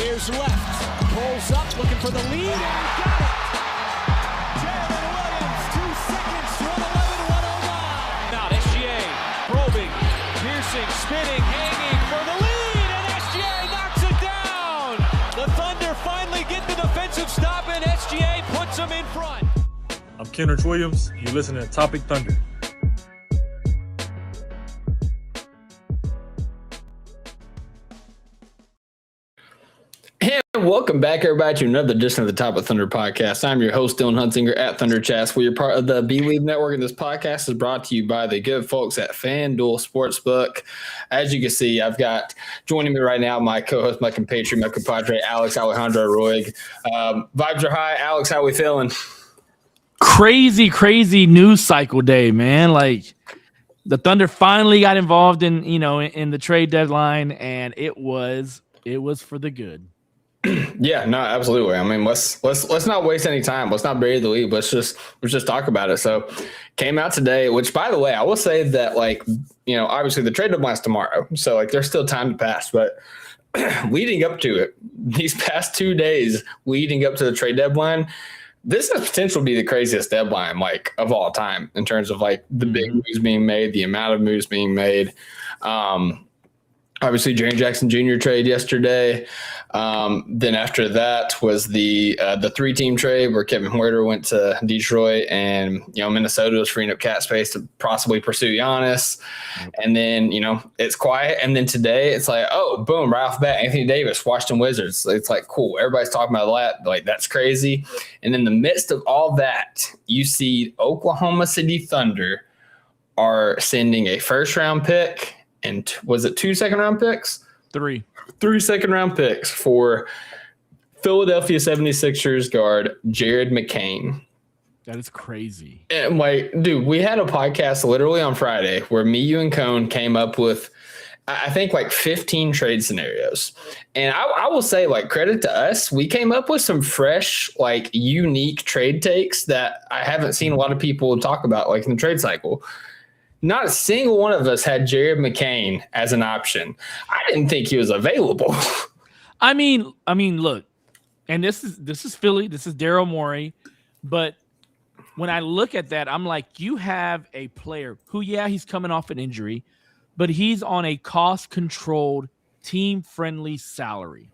Here's left. Pulls up, looking for the lead, and he got it. Jared Williams, 2 seconds, 1:11.109. Now SGA, probing, piercing, spinning, hanging for the lead, and SGA knocks it down. The Thunder finally get the defensive stop, and SGA puts them in front. I'm Kenrich Williams. You're listening to Topic Thunder. And welcome back, everybody, to another edition of the Topic Thunder podcast. I'm your host, Dylan Hunsinger at Thunder Chats. We are part of the B-League Network, and this podcast is brought to you by the good folks at FanDuel Sportsbook. As you can see, I've got joining me right now my co-host, my compatriot, my compadre, Alex Alejandro Roig. Vibes are high. Alex, how we feeling? Crazy news cycle day, man. Like the Thunder finally got involved in the trade deadline, and it was for the good. Yeah, no, absolutely. I mean, let's not waste any time. Let's not bury the lead. Let's just talk about it. So, came out today, which, by the way, I will say that, obviously the trade deadline's tomorrow, so there's still time to pass. But leading up to it, these past 2 days leading up to the trade deadline, this has potential to be the craziest deadline of all time in terms of the big moves being made, the amount of moves being made. Obviously, Jaren Jackson Jr. trade yesterday. Then after that was the 3-team trade where Kevin Huerter went to Detroit, and Minnesota was freeing up cap space to possibly pursue Giannis. And then it's quiet, and then today it's boom, right off the bat, Anthony Davis, Washington Wizards. It's cool. Everybody's talking about that. That's crazy. And in the midst of all that, you see Oklahoma City Thunder are sending a first-round pick. And was it 2 second-round picks? 3 second-round picks for Philadelphia 76ers guard Jared McCain. That is crazy. And dude, we had a podcast literally on Friday where me, you, and Cone came up with, I think, 15 trade scenarios. And I will say, credit to us, we came up with some fresh, unique trade takes that I haven't seen a lot of people talk about, in the trade cycle. Not a single one of us had Jared McCain as an option. I didn't think he was available. I mean, look, and this is Philly. This is Daryl Morey. But when I look at that, I'm like, you have a player who, he's coming off an injury, but he's on a cost-controlled, team-friendly salary.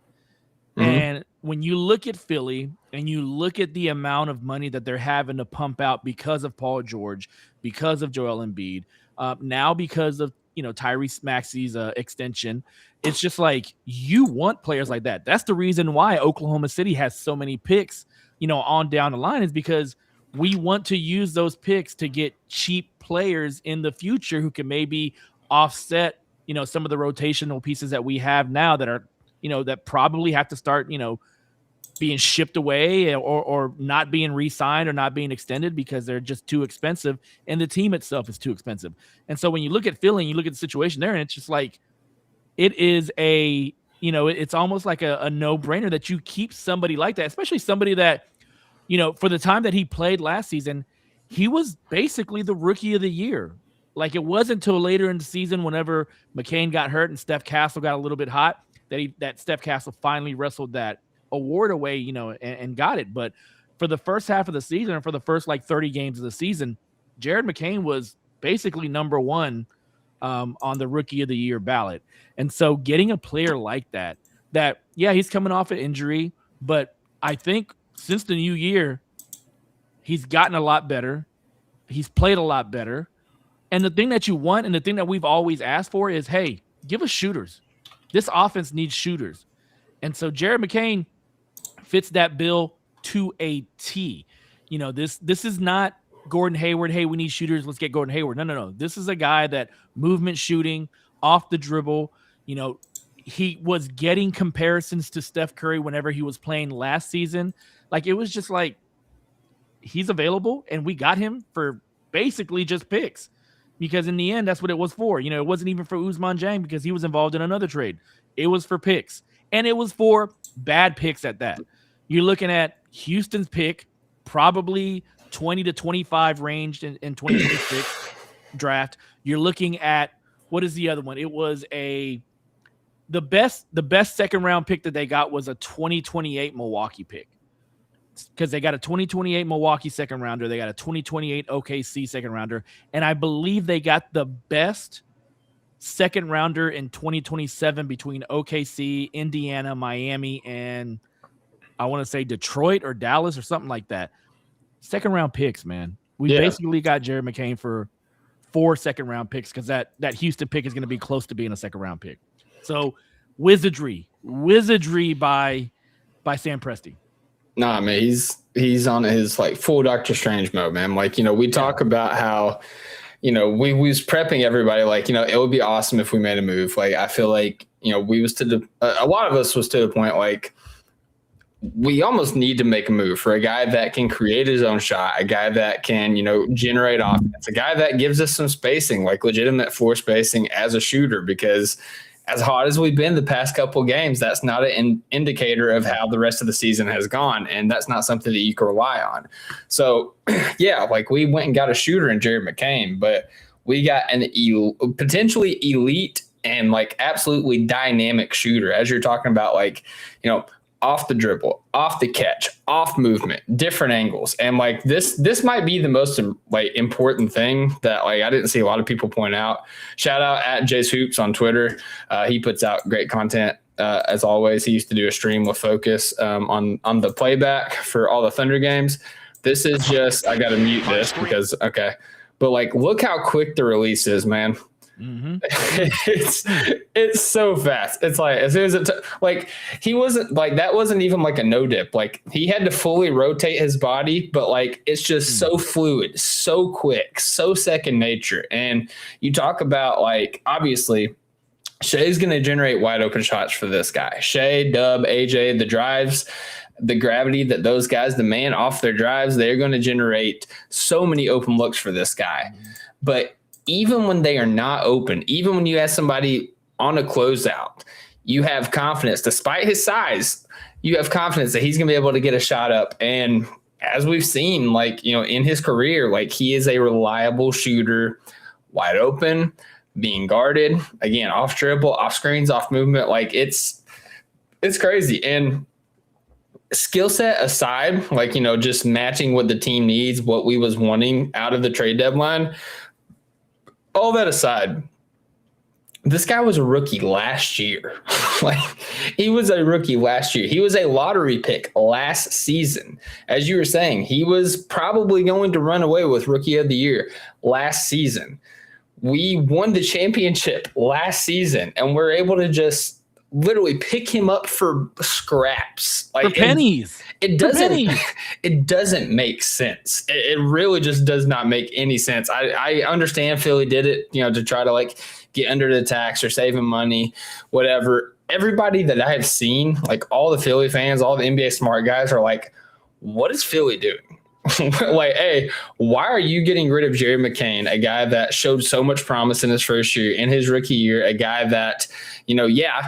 Mm-hmm. And when you look at Philly and you look at the amount of money that they're having to pump out because of Paul George, because of Joel Embiid, now because of Tyrese Maxey's extension, it's just you want players like that. That's the reason why Oklahoma City has so many picks, on down the line, is because we want to use those picks to get cheap players in the future who can maybe offset, some of the rotational pieces that we have now that are, that probably have to start, being shipped away or not being re-signed or not being extended because they're just too expensive and the team itself is too expensive. And so when you look at Philly and you look at the situation there, and it's just it is it's almost like a no-brainer that you keep somebody like that, especially somebody that, for the time that he played last season, he was basically the rookie of the year. It wasn't until later in the season, whenever McCain got hurt and Steph Castle got a little bit hot, that Steph Castle finally wrestled that award away, and got it. But for the first half of the season, and for the first 30 games of the season, Jared McCain was basically number one on the rookie of the year ballot. And so getting a player like that, he's coming off an injury, but I think since the new year, he's gotten a lot better. He's played a lot better. And the thing that you want, and the thing that we've always asked for, is, hey, give us shooters. This offense needs shooters. And so Jared McCain fits that bill to a T. This is not Gordon Hayward. Hey, we need shooters. Let's get Gordon Hayward. No. This is a guy that movement shooting, off the dribble. He was getting comparisons to Steph Curry whenever he was playing last season. It was just he's available, and we got him for basically just picks. Because in the end, that's what it was for. It wasn't even for Usman Jang because he was involved in another trade. It was for picks. And it was for bad picks at that. You're looking at Houston's pick, probably 20 to 25 range in 2026 draft. You're looking at, what is the other one? It was a the best second round pick that they got was a 2028 Milwaukee pick, because they got a 2028 Milwaukee second rounder. They got a 2028 OKC second rounder. And I believe they got the best second rounder in 2027 between OKC, Indiana, Miami, and I want to say Detroit or Dallas or something like that. Second round picks, man. We basically got Jared McCain for 4 second round picks, because that Houston pick is going to be close to being a second round pick. So wizardry by Sam Presti. Nah, man, he's on his like full Doctor Strange mode, man. Like, we talk about how, we was prepping everybody, like, it would be awesome if we made a move. Like, I feel like, we was a lot of us was to the point, like, we almost need to make a move for a guy that can create his own shot, a guy that can, generate offense, a guy that gives us some spacing, like legitimate floor spacing as a shooter, because as hot as we've been the past couple of games, that's not an indicator of how the rest of the season has gone. And that's not something that you can rely on. So, yeah, like we went and got a shooter in Jared McCain, but we got an potentially elite and like absolutely dynamic shooter, as you're talking about, like, off the dribble, off the catch, off movement, different angles. And like this might be the most like important thing that like I didn't see a lot of people point out. Shout out at Jace Hoops on Twitter. He puts out great content as always. He used to do a stream with Focus on the playback for all the Thunder games. This is just, I got to mute this because, okay. But like, look how quick the release is, man. Mm-hmm. It's so fast. It's like as soon as like he wasn't like that wasn't even like a no dip. Like he had to fully rotate his body, but like it's just so fluid, so quick, so second nature. And you talk about like obviously SHAI's going to generate wide open shots for this guy. SHAI, Dub, AJ, the drives, the gravity that those guys demand off their drives, they're going to generate so many open looks for this guy. But even when they are not open, even when you have somebody on a closeout, you have confidence, despite his size, you have confidence that he's going to be able to get a shot up. And as we've seen, like, in his career, like he is a reliable shooter, wide open, being guarded, again, off dribble, off screens, off movement. Like it's crazy. And skill set aside, like, just matching what the team needs, what we was wanting out of the trade deadline, all that aside, this guy was a rookie last year. Like he was a rookie last year. He was a lottery pick last season. As you were saying, he was probably going to run away with rookie of the year last season. We won the championship last season, and we're able to just literally pick him up for scraps, like for pennies. It doesn't make sense. It really just does not make any sense. I understand Philly did it, to try to like get under the tax or saving money, whatever. Everybody that I have seen, like all the Philly fans, all the NBA smart guys are like, what is Philly doing? Like, hey, why are you getting rid of Jared McCain, a guy that showed so much promise in his first year, in his rookie year, a guy that,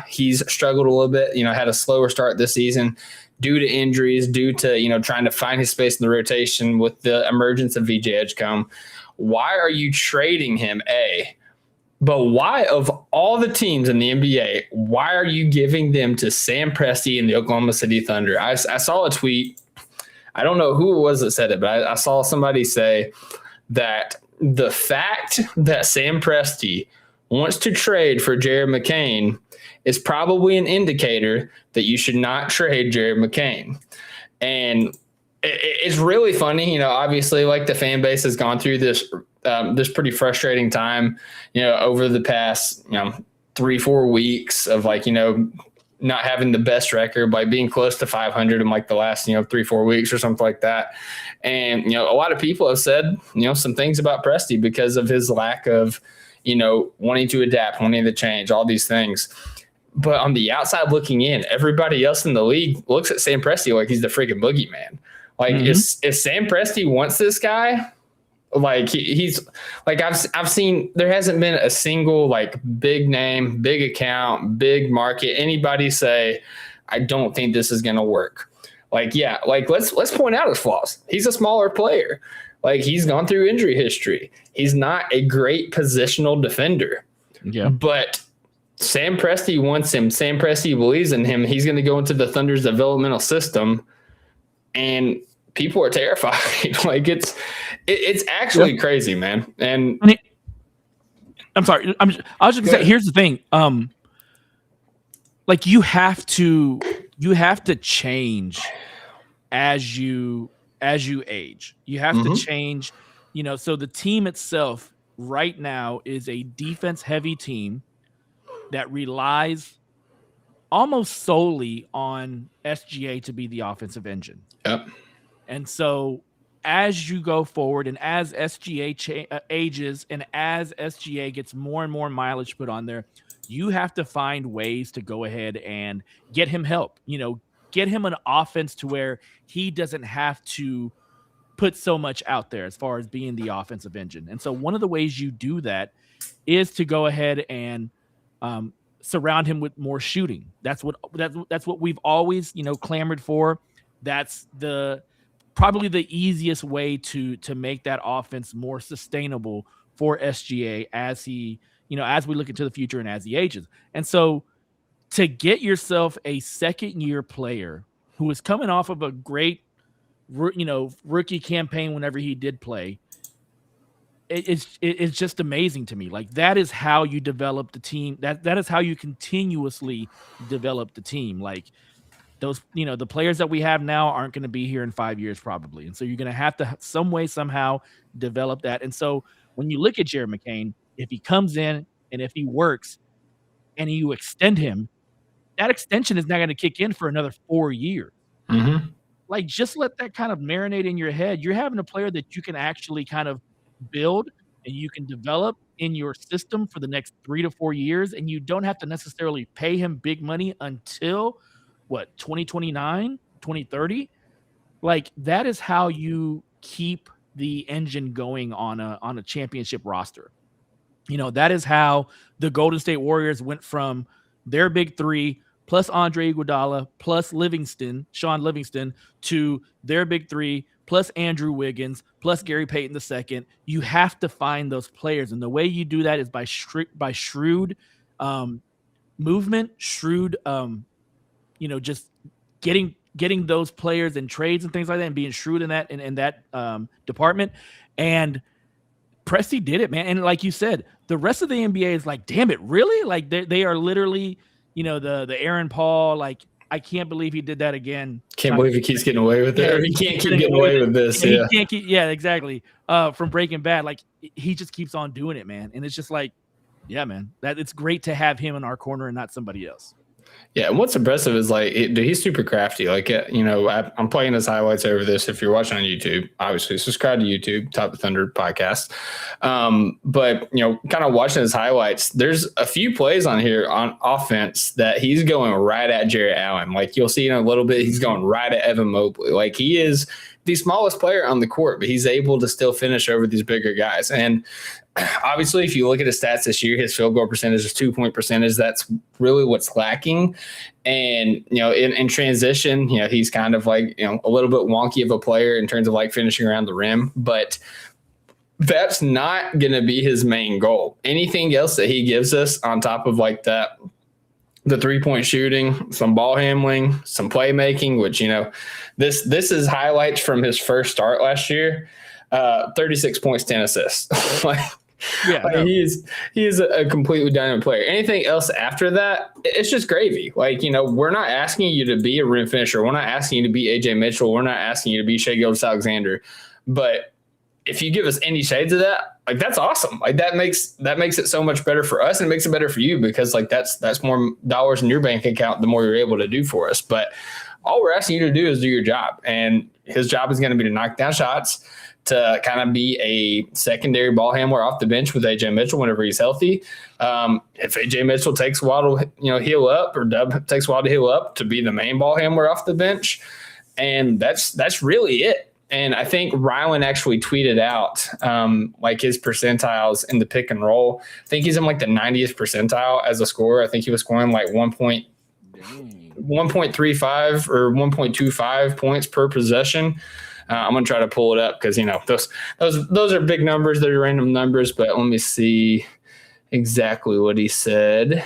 he's struggled a little bit, had a slower start this season due to injuries, due to, trying to find his space in the rotation with the emergence of VJ Edgecombe. Why are you trading him, A? But why, of all the teams in the NBA, why are you giving them to Sam Presti and the Oklahoma City Thunder? I saw a tweet. I don't know who it was that said it, but I saw somebody say that the fact that Sam Presti wants to trade for Jared McCain is probably an indicator that you should not trade Jared McCain. And it's really funny, obviously, like the fan base has gone through this pretty frustrating time, over the past, 3-4 weeks of like, not having the best record, by being close to 500 in like the last, 3-4 weeks or something like that. And, a lot of people have said, some things about Presti because of his lack of, wanting to adapt, wanting to change, all these things. But on the outside looking in, everybody else in the league looks at Sam Presti like he's the freaking boogeyman. Like if Sam Presti wants this guy, like he's like, I've seen, there hasn't been a single like big name, big account, big market, anybody say, I don't think this is going to work. Like, yeah, like let's point out his flaws. He's a smaller player. Like he's gone through injury history. He's not a great positional defender. Yeah. But Sam Presti wants him. Sam Presti believes in him. He's going to go into the Thunder's developmental system, and people are terrified. Like it's actually crazy, man. And I'm sorry. I was just gonna say, here's the thing. Like you have to change as you age. You have to change. So the team itself right now is a defense heavy team that relies almost solely on SGA to be the offensive engine. Yep. And so as you go forward and as SGA ages and as SGA gets more and more mileage put on there, you have to find ways to go ahead and get him help, get him an offense to where he doesn't have to put so much out there as far as being the offensive engine. And so one of the ways you do that is to go ahead and surround him with more shooting. That's what we've always, clamored for. That's probably the easiest way to make that offense more sustainable for SGA as he, as we look into the future and as he ages. And so to get yourself a second-year player who is coming off of a great, rookie campaign whenever he did play, it's just amazing to me. Like that is how you develop the team. That is how you continuously develop the team. Like those, the players that we have now aren't going to be here in 5 years probably. And so you're going to have to some way, somehow develop that. And so when you look at Jared McCain, if he comes in and if he works and you extend him, that extension is not going to kick in for another 4 years. Mm-hmm. Like just let that kind of marinate in your head. You're having a player that you can actually kind of build and you can develop in your system for the next 3 to 4 years. And you don't have to necessarily pay him big money until 2029, 2030. Like that is how you keep the engine going on a championship roster. That is how the Golden State Warriors went from their big three plus Andre Iguodala plus Sean Livingston to their big three plus Andrew Wiggins plus Gary Payton II. You have to find those players, and the way you do that is by shrewd movement, shrewd just getting those players in trades and things like that, and being shrewd in that department. And Presti did it, man. And like you said, the rest of the NBA is like, damn it, really? Like they are literally, the Aaron Paul, like I can't believe he did that again. Can't believe he keeps getting away with it. Or he can't keep getting away with this. Yeah, he can't keep. Yeah, exactly. From Breaking Bad, like he just keeps on doing it, man. And it's just like, yeah, man, that it's great to have him in our corner and not somebody else. Yeah, and what's impressive is like he's super crafty. Like I'm playing his highlights over this. If you're watching on YouTube, obviously subscribe to YouTube, Top of Thunder podcast. But kind of watching his highlights, there's a few plays on here on offense that he's going right at Jarrett Allen. Like you'll see in a little bit, he's going right at Evan Mobley. Like he is the smallest player on the court, but he's able to still finish over these bigger guys. And obviously, if you look at his stats this year, his field goal percentage is 2-point percentage. That's really what's lacking. And, in transition, he's kind of like, a little bit wonky of a player in terms of like finishing around the rim. But that's not going to be his main goal. Anything else that he gives us on top of like that, the 3-point shooting, some ball handling, some playmaking, which, this is highlights from his first start last year. 36 points, 10 assists. He is a completely dynamic player. Anything else after that, it's just gravy. Like, we're not asking you to be a rim finisher. We're not asking you to be AJ Mitchell. We're not asking you to be Shai Gilgeous-Alexander. But if you give us any shades of that, like that's awesome. Like that makes it so much better for us, and it makes it better for you because like that's more dollars in your bank account the more you're able to do for us. But all we're asking you to do is do your job, and his job is going to be to knock down shots, to kind of be a secondary ball handler off the bench with AJ Mitchell whenever he's healthy. If AJ Mitchell takes a while to heal up, or Dub takes a while to heal up, to be the main ball handler off the bench, and that's really it. And I think Rylan actually tweeted out like his percentiles in the pick and roll. I think he's in like the 90th percentile as a scorer. I think he was scoring like 1.35 or 1.25 points per possession. I'm going to try to pull it up because, those are big numbers. They're random numbers, but let me see exactly what he said.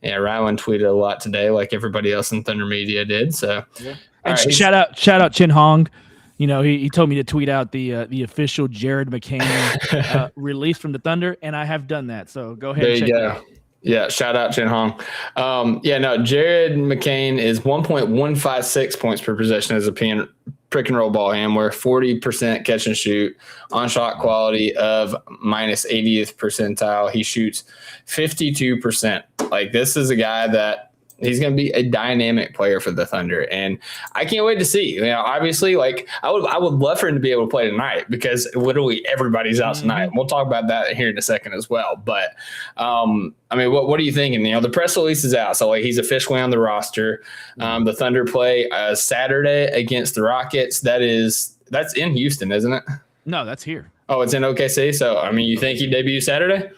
Yeah, Rylan tweeted a lot today, like everybody else in Thunder Media did. So, yeah. All And right, shout out Chin Hong. You know, he told me to tweet out the official Jared McCain release from the Thunder, and I have done that. So go ahead. There and you check go. it out. Yeah, shout out Chen Hong. Jared McCain is 1.156 points per possession as a pick and roll ball handler, 40% catch and shoot, on shot quality of minus 80th percentile. He shoots 52%. Like, this is a guy that he's going to be a dynamic player for the Thunder, and I can't wait to see. You know, obviously, like I would love for him to be able to play tonight because literally everybody's out tonight. We'll talk about that here in a second as well. But I mean, what are you thinking? You know, the press release is out, so like he's officially on the roster. The Thunder play Saturday against the Rockets. That's in Houston, isn't it? No, that's here. Oh, it's in OKC. So I mean, you think he debuts Saturday?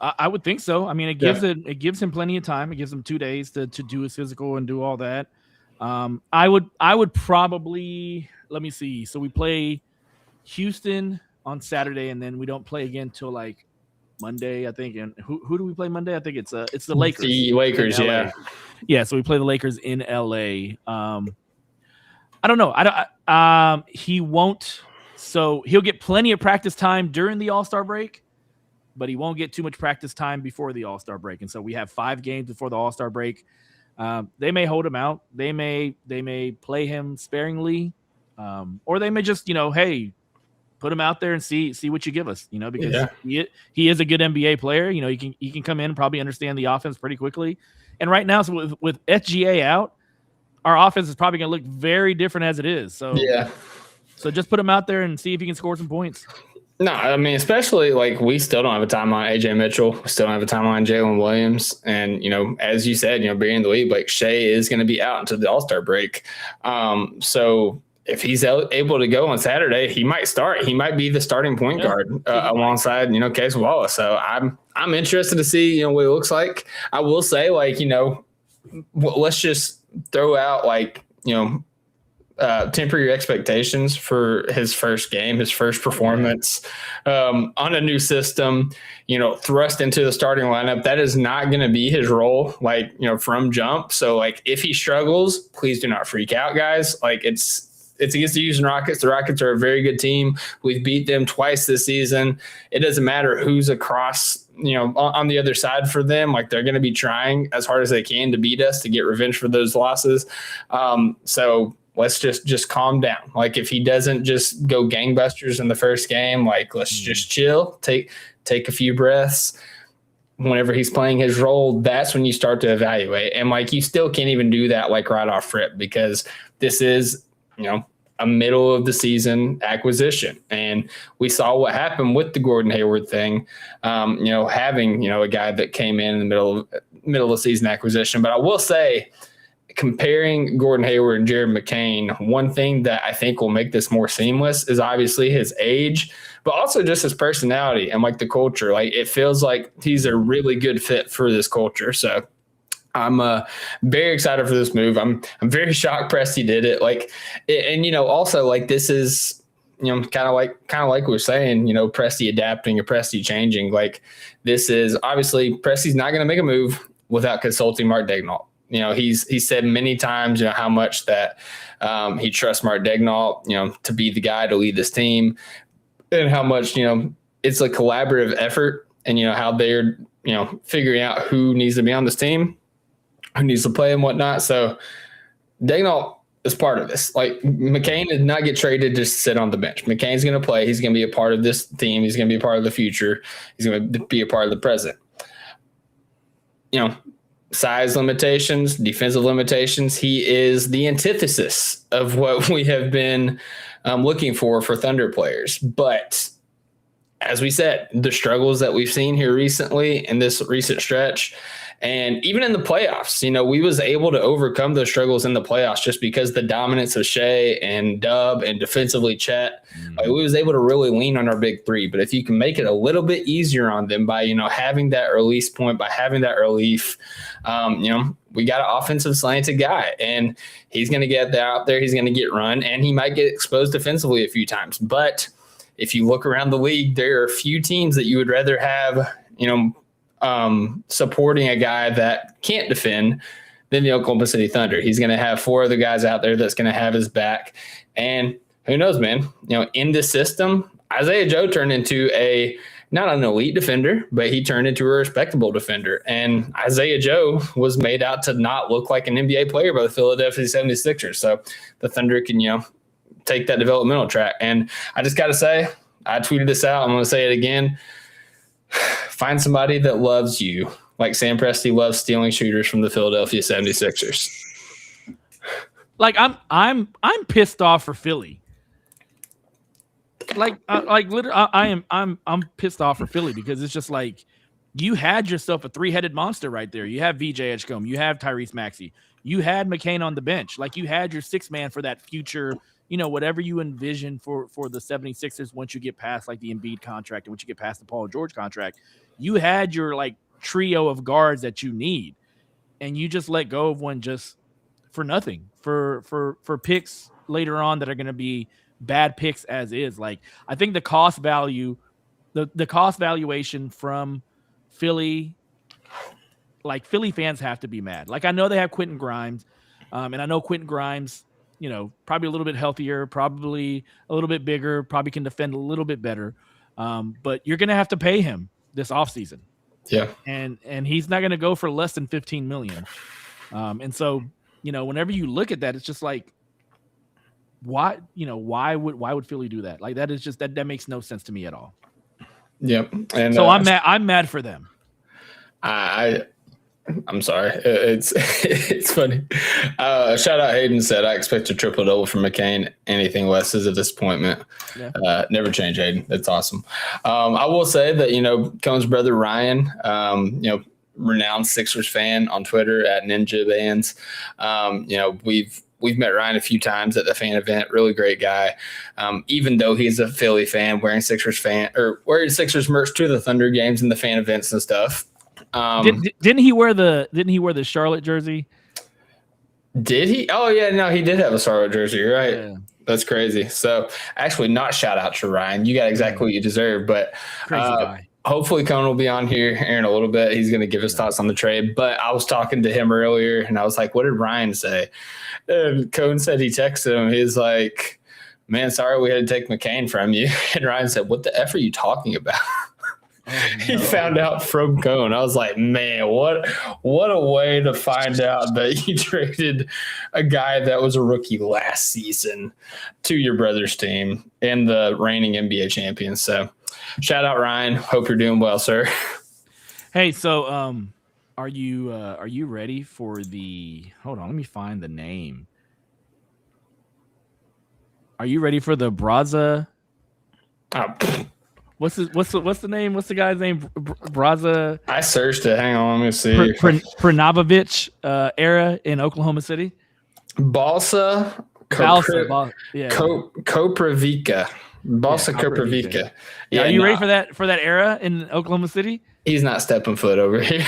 I would think so. I mean, it gives him plenty of time. It gives him 2 days to do his physical and do all that. I would probably, let me see. So we play Houston on Saturday, and then we don't play again till like Monday, I think. And who do we play Monday? I think it's the Lakers. The Lakers, yeah. Yeah, so we play the Lakers in LA. I don't know. He won't. So he'll get plenty of practice time during the All-Star break, but he won't get too much practice time before the All-Star break. And so we have 5 games before the All-Star break. They may hold him out. They may play him sparingly, or they may just, hey, put him out there and see what you give us, because he is a good NBA player. He can come in and probably understand the offense pretty quickly. And right now, so with SGA out, our offense is probably going to look very different as it is. So So just put him out there and see if he can score some points. No, I mean, especially like we still don't have a timeline on AJ Mitchell. We still don't have a timeline on Jalen Williams. And, as you said, being in the league, like SHAI is going to be out until the All-Star break. So if he's able to go on Saturday, he might start. He might be the starting point guard alongside, Case Wallace. So I'm interested to see, what it looks like. I will say, like, let's just throw out like, temper your expectations for his first game, his first performance on a new system, thrust into the starting lineup. That is not going to be his role, like, from jump. So, like, if he struggles, please do not freak out, guys. Like, it's against the Houston Rockets. The Rockets are a very good team. We've beat them twice this season. It doesn't matter who's across, on the other side for them. Like, they're going to be trying as hard as they can to beat us, to get revenge for those losses. So let's just calm down. Like, if he doesn't just go gangbusters in the first game, like, let's just chill, take a few breaths. Whenever he's playing his role, that's when you start to evaluate. And like, you still can't even do that like right off rip, because this is, a middle of the season acquisition. And we saw what happened with the Gordon Hayward thing, having, a guy that came in the middle of the season acquisition. But I will say, comparing Gordon Hayward and Jared McCain, one thing that I think will make this more seamless is obviously his age, but also just his personality and like the culture. Like, it feels like he's a really good fit for this culture. So I'm very excited for this move. I'm very shocked Presti did it. Like, and also like, this is, kind of like we were saying, Presti adapting or Presti changing. Like, this is obviously Presti's not going to make a move without consulting Mark Daigneault. He's said many times, how much that he trusts Mark Daigneault, to be the guy to lead this team, and how much, it's a collaborative effort, and, how they're, figuring out who needs to be on this team, who needs to play and whatnot. So Daigneault is part of this. Like, McCain did not get traded just to sit on the bench. McCain's going to play. He's going to be a part of this team. He's going to be a part of the future. He's going to be a part of the present. Size limitations, defensive limitations. He is the antithesis of what we have been looking for Thunder players. But as we said, the struggles that we've seen here recently in this recent stretch, and even in the playoffs, we was able to overcome those struggles in the playoffs just because the dominance of SHAI and Dub and defensively Chet, like, we was able to really lean on our big three. But if you can make it a little bit easier on them by, having that release point, by having that relief, we got an offensive slanted guy, and he's going to get out there. He's going to get run, and he might get exposed defensively a few times. But if you look around the league, there are a few teams that you would rather have, supporting a guy that can't defend than the Oklahoma City Thunder. He's going to have 4 other guys out there that's going to have his back. And who knows, man? In this system, Isaiah Joe turned into not an elite defender, but he turned into a respectable defender. And Isaiah Joe was made out to not look like an NBA player by the Philadelphia 76ers. So the Thunder can, take that developmental track. And I just got to say, I tweeted this out. I'm going to say it again. Find somebody that loves you, like Sam Presti loves stealing shooters from the Philadelphia 76ers. Like I'm pissed off for Philly. Literally, I'm pissed off for Philly because it's just like you had yourself a 3-headed monster right there. You have VJ Edgecombe, you have Tyrese Maxey, you had McCain on the bench. Like you had your 6 man for that future, whatever you envision for the 76ers once you get past like the Embiid contract and once you get past the Paul George contract, you had your like trio of guards that you need, and you just let go of one just for nothing for picks later on that are going to be bad picks as is. Like I think the cost value, the cost valuation from Philly, like Philly fans have to be mad. Like I know they have Quentin Grimes, and I know Quentin Grimes, probably a little bit healthier, probably a little bit bigger, probably can defend a little bit better. But you're gonna have to pay him this offseason. Yeah, and he's not gonna go for less than $15 million. And so whenever you look at that, it's just like, why would Philly do that? Like that is just that makes no sense to me at all. Yep. And so I'm mad for them. I'm sorry. It's funny. Shout out Hayden said, I expect a triple double from McCain. Anything less is a disappointment. Yeah. Never change, Hayden. That's awesome. I will say that, Cone's brother Ryan, renowned Sixers fan on Twitter at Ninja Bands. We've met Ryan a few times at the fan event. Really great guy. Even though he's a Philly fan, wearing Sixers merch to the Thunder games and the fan events and stuff. Didn't he wear the Charlotte jersey? Did he? Oh yeah, no, he did have a Charlotte jersey. You're right. Yeah. That's crazy. So actually, not shout out to Ryan. You got exactly what you deserve. But crazy guy. Hopefully, Cone will be on here in a little bit. He's going to give his thoughts on the trade. But I was talking to him earlier, and I was like, "What did Ryan say?" And Cone said he texted him. He's like, "Man, sorry we had to take McCain from you." And Ryan said, "What the F are you talking about?" He found out from Cone. I was like, man, what a way to find out that you traded a guy that was a rookie last season to your brother's team and the reigning NBA champions. So shout out Ryan. Hope you're doing well, sir. Hey, so are you ready for hold on, let me find the name. Are you ready for the Braza? What's the name? What's the guy's name? Braza. I searched it. Hang on, let me see. Pranapovich era in Oklahoma City. Balsa Koprivica. Balsa Koprivica. Yeah, are you ready for that era in Oklahoma City? He's not stepping foot over here.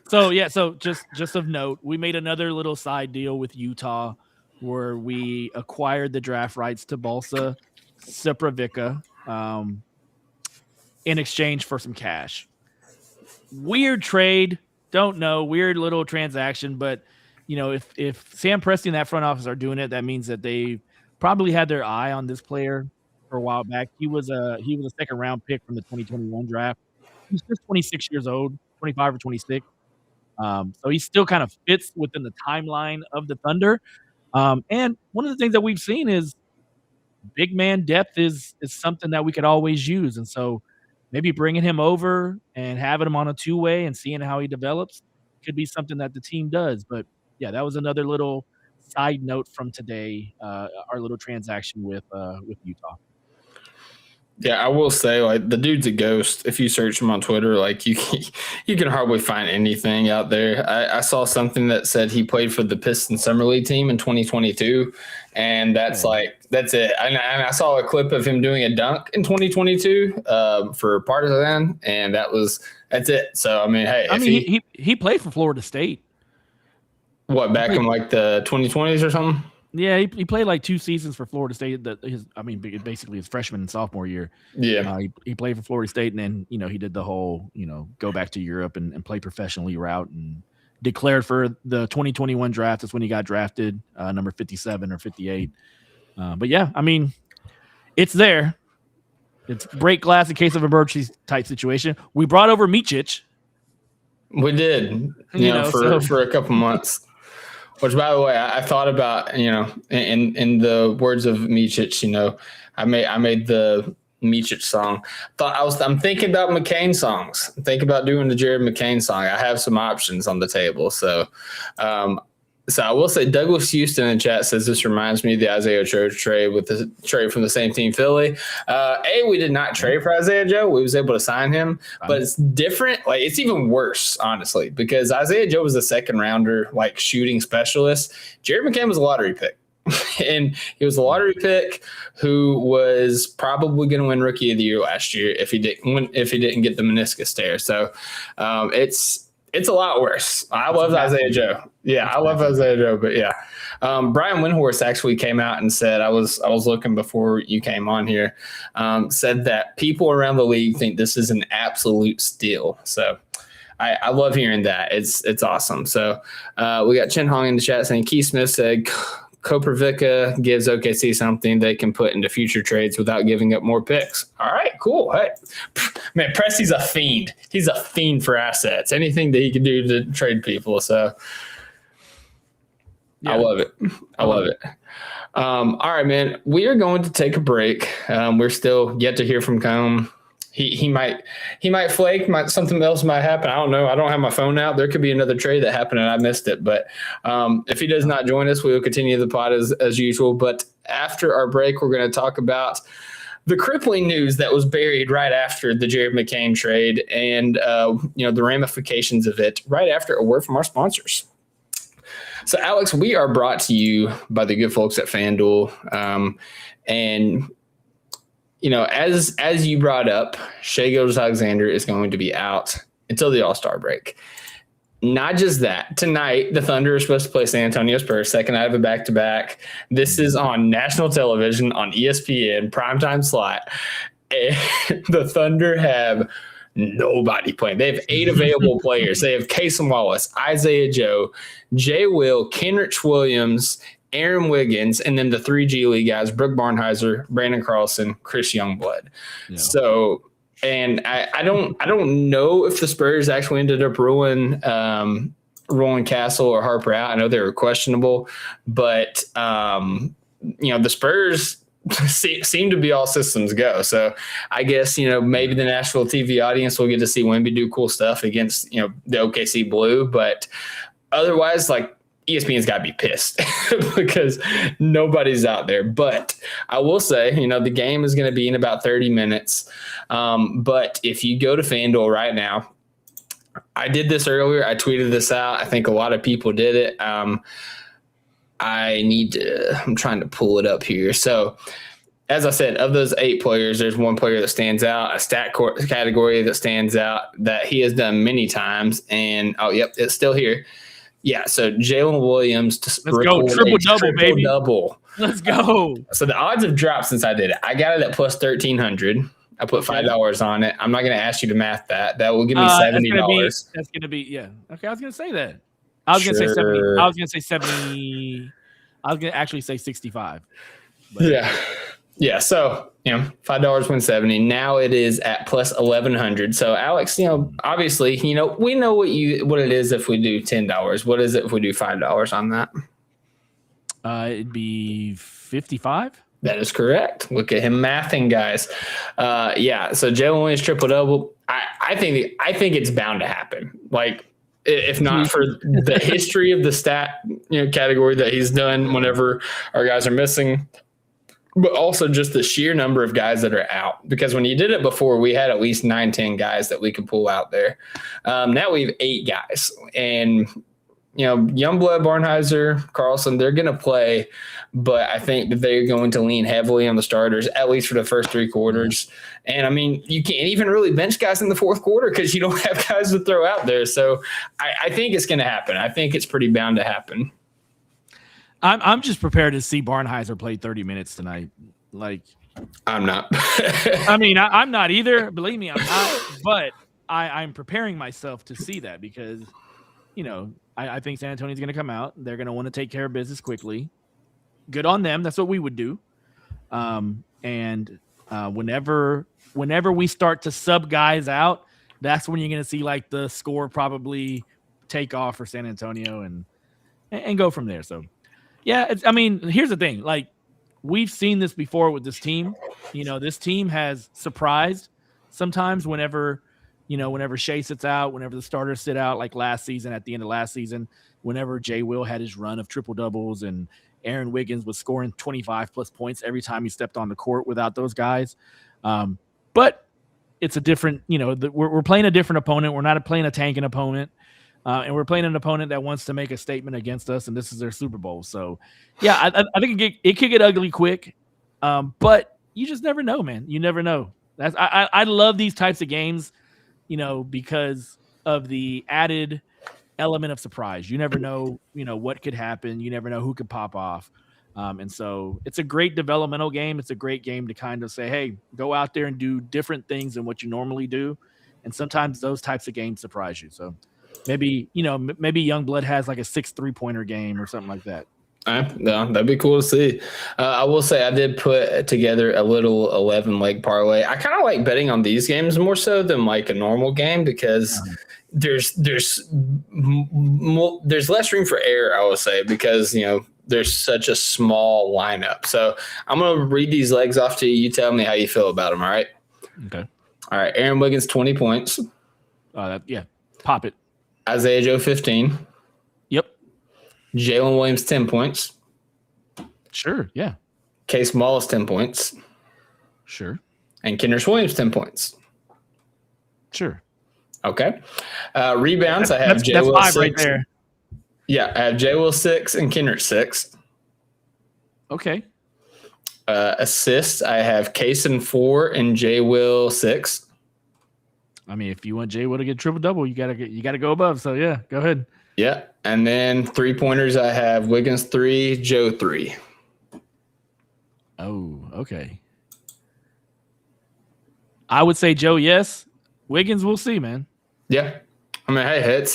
So just of note, we made another little side deal with Utah where we acquired the draft rights to Balsa Koprivica. In exchange for some cash. Weird trade. Don't know. Weird little transaction. But, if Sam Presti and that front office are doing it, that means that they probably had their eye on this player for a while back. He was a second round pick from the 2021 draft. He's just 26 years old, 25 or 26. So he still kind of fits within the timeline of the Thunder. And one of the things that we've seen is big man depth is something that we could always use. And so maybe bringing him over and having him on a 2-way and seeing how he develops could be something that the team does. But yeah, that was another little side note from today, our little transaction with Utah. Yeah, I will say, like, the dude's a ghost. If you search him on Twitter, like, you can hardly find anything out there. I saw something that said he played for the Pistons Summer League team in 2022, and that's it. And I saw a clip of him doing a dunk in 2022 for Partizan, and that's it. So, I mean, hey. He played for Florida State. What, back in, like, the 2020s or something? Yeah, he played like 2 seasons for Florida State. Basically his freshman and sophomore year. Yeah. He played for Florida State, and then he did the whole go back to Europe and play professionally route, and declared for the 2021 draft. That's when he got drafted, number 57 or 58. But yeah, I mean, it's there. It's break glass in case of emergency type situation. We brought over Micic. We did, for a couple months. Which, by the way, I thought about, in the words of Micic, I made the Micic song. I'm thinking about McCain songs. Thinking about doing the Jared McCain song. I have some options on the table. So I will say Douglas Houston in chat says this reminds me of the Isaiah Joe trade with the trade from the same team, Philly. We did not trade for Isaiah Joe. We was able to sign him, but it's different. Like, it's even worse, honestly, because Isaiah Joe was a second rounder, like shooting specialist. Jared McCain was a lottery pick. And he was a lottery pick who was probably going to win Rookie of the Year last year if he didn't get the meniscus tear. So it's a lot worse. I love Isaiah Joe. Yeah, I love Isaiah Joe. But yeah, Brian Windhorst actually came out and said, I was looking before you came on here, said that people around the league think this is an absolute steal. So I love hearing that. It's awesome. So we got Chen Hong in the chat saying Keith Smith said Koprivica gives OKC something they can put into future trades without giving up more picks. All right, cool. Hey, man, Presti's a fiend. He's a fiend for assets. Anything that he can do to trade people. So yeah. I love it. I love it. All right, man. We are going to take a break. We're still yet to hear from Combe. He might flake. Something else might happen. I don't know. I don't have my phone out. There could be another trade that happened and I missed it. But if he does not join us, we will continue the pod as usual. But after our break, we're going to talk about the crippling news that was buried right after the Jared McCain trade and the ramifications of it right after a word from our sponsors. So, Alex, we are brought to you by the good folks at FanDuel, and as you brought up, Shai Gilgeous-Alexander is going to be out until the All-Star break. Not just that. Tonight, the Thunder are supposed to play San Antonio Spurs, second night of a back-to-back. This is on national television on ESPN, primetime slot. And the Thunder have nobody playing. They have 8 available players. They have Casey Wallace, Isaiah Joe, Jay Will, Kenrich Williams, Aaron Wiggins, and then the 3 G League guys, Brooke Barnhizer, Brandon Carlson, Chris Youngblood. Yeah. So, and I don't know if the Spurs actually ended up ruling Castle or Harper out. I know they were questionable, but the Spurs seem to be all systems go. So I guess, maybe the Nashville TV audience will get to see Wemby do cool stuff against, the OKC Blue, but otherwise, like, ESPN's got to be pissed because nobody's out there. But I will say, the game is going to be in about 30 minutes. But if you go to FanDuel right now, I did this earlier. I tweeted this out. I think a lot of people did it. I'm trying to pull it up here. So as I said, of those 8 players, there's one player that stands out, a stat category that stands out that he has done many times. And, it's still here. Yeah, so Jalen Williams to let's go triple-double, baby. Double. Let's go. So the odds have dropped since I did it. I got it at plus 1,300. I put $5 on it. I'm not going to ask you to math that. That will give me $70. That's going to be yeah. Okay, I was going to say that. I was going to say 70. I was going to say 70. I was going to actually say 65. But. Yeah. Yeah, so, $5 wins 70. Now it is at plus 1,100. So, Alex, obviously, we know what it is if we do $10. What is it if we do $5 on that? It'd be 55. That is correct. Look at him mathing, guys. So Jalen Williams triple-double. I think it's bound to happen. Like, if not for the history of the stat category that he's done whenever our guys are missing, but also just the sheer number of guys that are out. Because when you did it before, we had at least 9-10 guys that we could pull out there. Now we have 8 guys. And, Youngblood, Barnhizer, Carlson, they're going to play. But I think that they're going to lean heavily on the starters, at least for the first 3 quarters. And, you can't even really bench guys in the fourth quarter because you don't have guys to throw out there. So I think it's going to happen. I think it's pretty bound to happen. I'm just prepared to see Barnheiser play 30 minutes tonight. Like, I'm not. I mean, I'm not either. Believe me, I'm not. But I'm preparing myself to see that because, I think San Antonio's going to come out. They're going to want to take care of business quickly. Good on them. That's what we would do. Whenever we start to sub guys out, that's when you're going to see like the score probably take off for San Antonio and go from there. So, yeah, here's the thing. Like, we've seen this before with this team. This team has surprised sometimes whenever SHAI sits out, whenever the starters sit out, like last season, at the end of last season, whenever Jay Will had his run of triple doubles and Aaron Wiggins was scoring 25 plus points every time he stepped on the court without those guys. But it's a different, we're playing a different opponent. We're not playing a tanking opponent. And we're playing an opponent that wants to make a statement against us, and this is their Super Bowl. So, yeah, I think it could get ugly quick, but you just never know, man. You never know. I love these types of games, because of the added element of surprise. You never know, what could happen. You never know who could pop off. And so it's a great developmental game. It's a great game to kind of say, hey, go out there and do different things than what you normally do. And sometimes those types of games surprise you. So, maybe Youngblood has like a 6 3-pointer game or something like that. No, that'd be cool to see. I will say I did put together a little 11-leg parlay. I kind of like betting on these games more so than like a normal game because there's less room for error, I will say, because, there's such a small lineup. So I'm going to read these legs off to you. You tell me how you feel about them, all right? Okay. All right, Aaron Wiggins, 20 points. Yeah, pop it. Isaiah Joe, 15. Yep. Jalen Williams, 10 points. Sure, yeah. Case Wallace, 10 points. Sure. And Kendrick Williams, 10 points. Sure. Okay. Rebounds, I have Jay Will 6. Right there. Yeah, I have Jay Will 6 and Kendrick 6. Okay. Assists, I have Kaysen 4 and Jay Will 6. I mean, if you want Jay Will to get triple double, you gotta go above. So yeah, go ahead. Yeah, and then 3-pointers, I have Wiggins 3, Joe 3. Oh, okay. I would say Joe, yes. Wiggins, we'll see, man. Yeah, I mean, hey,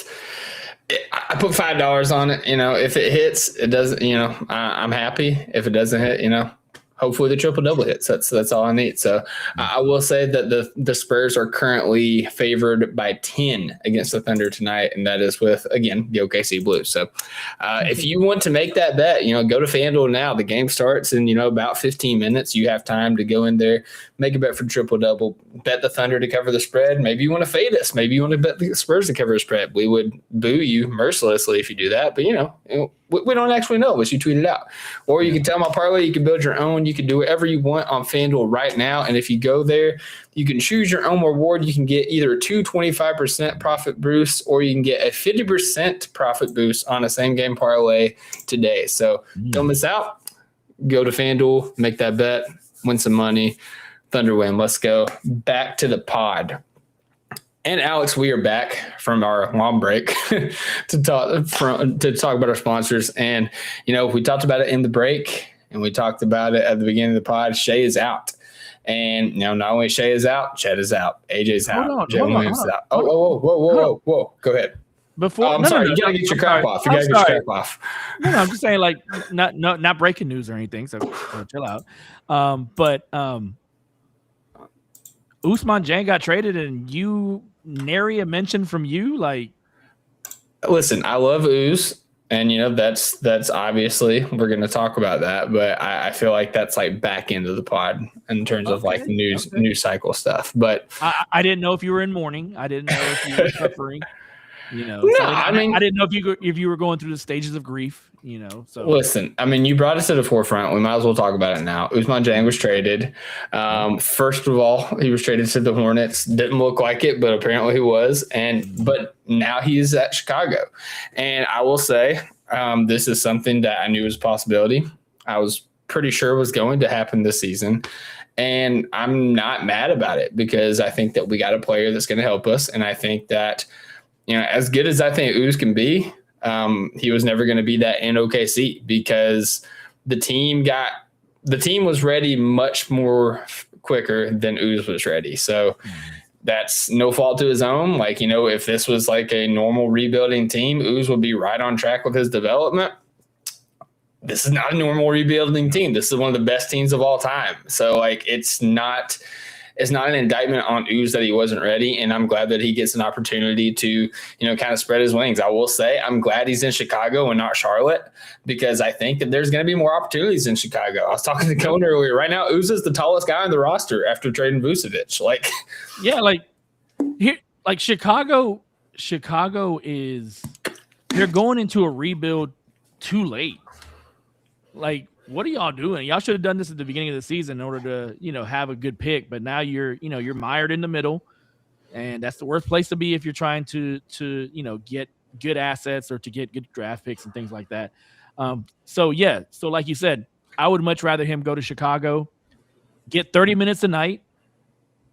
I put $5 on it. If it hits, it doesn't. I'm happy. If it doesn't hit, hopefully the triple double hits. That's all I need. So I will say that the Spurs are currently favored by 10 against the Thunder tonight, and that is with, again, the OKC Blues. So if you want to make that bet, go to FanDuel now. The game starts in about 15 minutes. You have time to go in there, make a bet for triple double, bet the Thunder to cover the spread. Maybe you want to fade us. Maybe you want to bet the Spurs to cover the spread. We would boo you mercilessly if you do that, but we don't actually know unless you tweet it out. Or you can tell my parlay, you can build your own. You can do whatever you want on FanDuel right now. And if you go there, you can choose your own reward. You can get either 25% profit boost, or you can get a 50% profit boost on a same game parlay today. So don't miss out. Go to FanDuel, make that bet, win some money. Thunder win. Let's go back to the pod. And Alex, we are back from our long break to talk about our sponsors. And we talked about it in the break, and we talked about it at the beginning of the pod. SHAI is out, and not only SHAI is out, Chet is out, AJ's out, Jay Williams is out. Whoa! Go ahead. I'm sorry. You gotta get your crap off. No, I'm just saying, like, not breaking news or anything. So chill out. But Usman Jang got traded, and you nary a mention from you. Like, listen, I love Uz, and that's obviously we're going to talk about that, but I feel like that's like back into the pod in terms of like news cycle stuff. But I didn't know if you were in mourning. I didn't know if you were suffering. No, so I didn't know if you were going through the stages of grief. So listen, you brought us to the forefront. We might as well talk about it now. Usman Jang was traded. First of all, he was traded to the Hornets. Didn't look like it, but apparently he was. But now he's at Chicago. And I will say, this is something that I knew was a possibility. I was pretty sure was going to happen this season. And I'm not mad about it because I think that we got a player that's going to help us. And I think that, as good as I think Uz can be, he was never going to be that in OKC because the team was ready much more quicker than Uz was ready. So that's no fault to his own. Like, if this was like a normal rebuilding team, Uz would be right on track with his development. This is not a normal rebuilding team. This is one of the best teams of all time. So like, it's not an indictment on Uz that he wasn't ready. And I'm glad that he gets an opportunity to, kind of spread his wings. I will say I'm glad he's in Chicago and not Charlotte because I think that there's going to be more opportunities in Chicago. I was talking to Cohen earlier. Right now, Uz is the tallest guy on the roster after trading Vucevic. Like, yeah, Chicago is, they're going into a rebuild too late. Like, what are y'all doing? Y'all should have done this at the beginning of the season in order to, have a good pick. But now you're mired in the middle, and that's the worst place to be if you're trying to get good assets or to get good draft picks and things like that. So like you said, I would much rather him go to Chicago, get 30 minutes a night,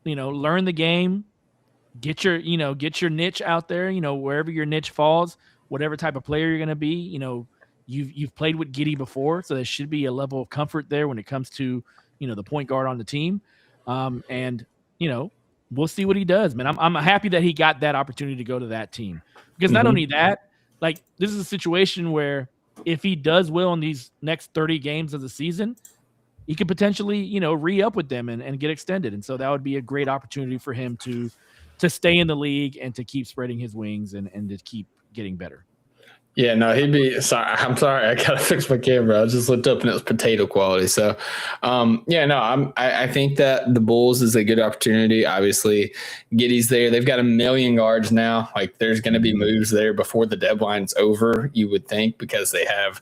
learn the game, get your niche out there, wherever your niche falls, whatever type of player you're going to be, You've played with Giddey before, so there should be a level of comfort there when it comes to, the point guard on the team. And we'll see what he does, man. I'm happy that he got that opportunity to go to that team because not only that, like this is a situation where if he does well in these next 30 games of the season, he could potentially, re-up with them and get extended. And so that would be a great opportunity for him to stay in the league and to keep spreading his wings and to keep getting better. Yeah, no, I'm sorry. I got to fix my camera. I just looked up and it was potato quality. So, I think that the Bulls is a good opportunity. Obviously, Giddey's there. They've got 1 million guards now. Like, there's going to be moves there before the deadline's over, you would think, because they have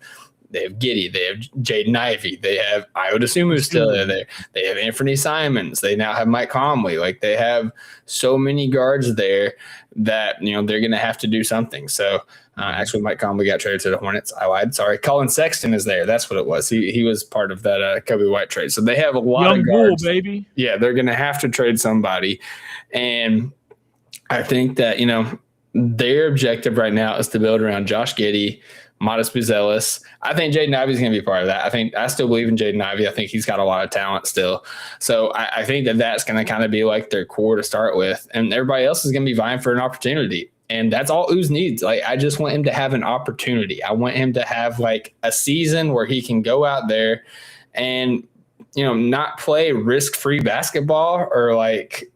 Giddey, they have Jaden Ivey, they have Ayo Dosunmu still there. They have Anthony Simons. They now have Mike Conley. Like, they have so many guards there that, they're going to have to do something. So, actually, Mike Conley got traded to the Hornets. I lied. Sorry. Colin Sexton is there. That's what it was. He was part of that Kobe White trade. So they have a lot of guards. Bull, baby. Yeah, they're going to have to trade somebody. And I think that, their objective right now is to build around Josh Giddey, Modest Buzelis. I think Jaden Ivey is going to be part of that. I still believe in Jaden Ivey. I think he's got a lot of talent still. So I think that that's going to kind of be like their core to start with. And everybody else is going to be vying for an opportunity. And that's all Uz needs. Like, I just want him to have an opportunity. I want him to have like a season where he can go out there and, not play risk-free basketball or like,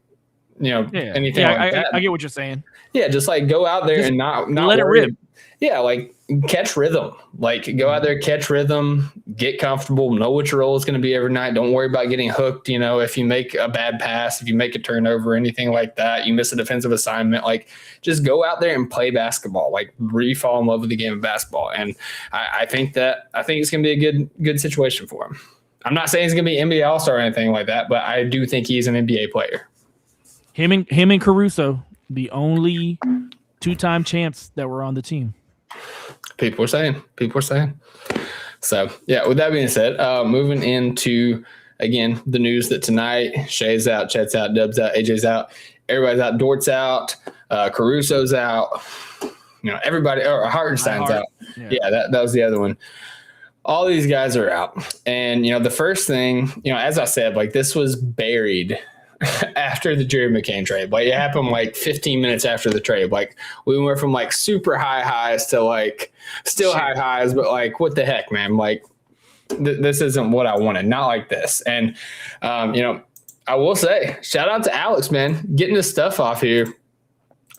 anything like that. I get what you're saying. Yeah, just like go out there and not let it rip. Yeah, like catch rhythm. Like go out there, catch rhythm, get comfortable, know what your role is going to be every night. Don't worry about getting hooked. If you make a bad pass, if you make a turnover, anything like that, you miss a defensive assignment, like just go out there and play basketball. Like really fall in love with the game of basketball. And I think it's going to be a good situation for him. I'm not saying he's going to be NBA All-Star or anything like that, but I do think he's an NBA player. Him and Caruso, the only two-time champs that were on the team. People are saying. So, yeah, with that being said, moving into, again, the news that tonight, Shai's out, Chet's out, Dub's out, AJ's out, everybody's out, Dort's out, Caruso's out, everybody, or Hartenstein's out. Yeah, that was the other one. All these guys are out. And, the first thing, as I said, like this was buried after the Jared McCain trade. Like it happened like 15 minutes after the trade. Like we went from like super high highs to like still high highs, but like what the heck, man? Like this isn't what I wanted. Not like this. And I will say, shout out to Alex, man, getting his stuff off here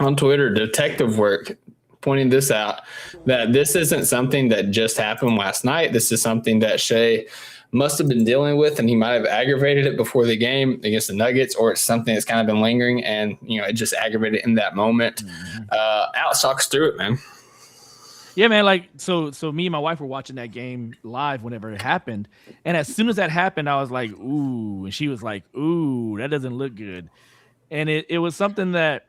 on Twitter, detective work, pointing this out, that this isn't something that just happened last night. This is something that SHAI must have been dealing with, and he might have aggravated it before the game against the Nuggets, or it's something that's kind of been lingering, and it just aggravated in that moment. Alex, talk us through it, man. Yeah, man. Like so me and my wife were watching that game live whenever it happened, and as soon as that happened, I was like, "Ooh," and she was like, "Ooh, that doesn't look good." And it was something that,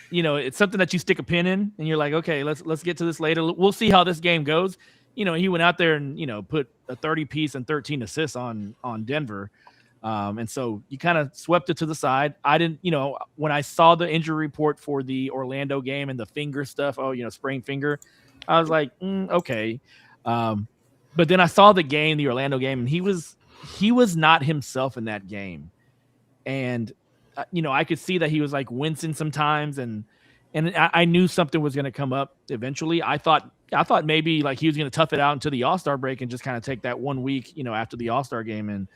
it's something that you stick a pin in, and you're like, "Okay, let's get to this later. We'll see how this game goes." He went out there and, put a 30-piece and 13 assists on Denver. And so you kind of swept it to the side. I didn't, when I saw the injury report for the Orlando game and the finger stuff, sprained finger, I was like, okay. But then I saw the Orlando game, and he was not himself in that game. And I could see that he was like wincing sometimes, and I knew something was going to come up eventually. I thought maybe like he was going to tough it out until the All-Star break and just kind of take that 1 week, after the All-Star game and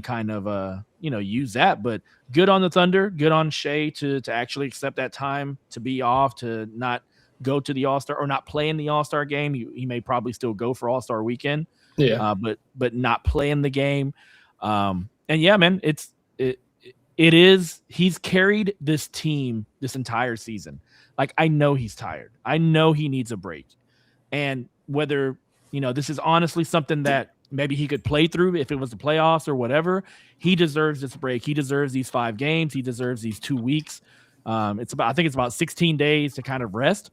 kind of use that. But good on the Thunder, good on SHAI to actually accept that time to be off, to not go to the All-Star or not play in the All-Star game. He may probably still go for All-Star weekend. Yeah. But not play in the game. And yeah, man, he's carried this team this entire season. Like, I know he's tired. I know he needs a break. And whether, this is honestly something that maybe he could play through if it was the playoffs or whatever, he deserves this break. He deserves these 5 games. He deserves these 2 weeks. I think it's about 16 days to kind of rest.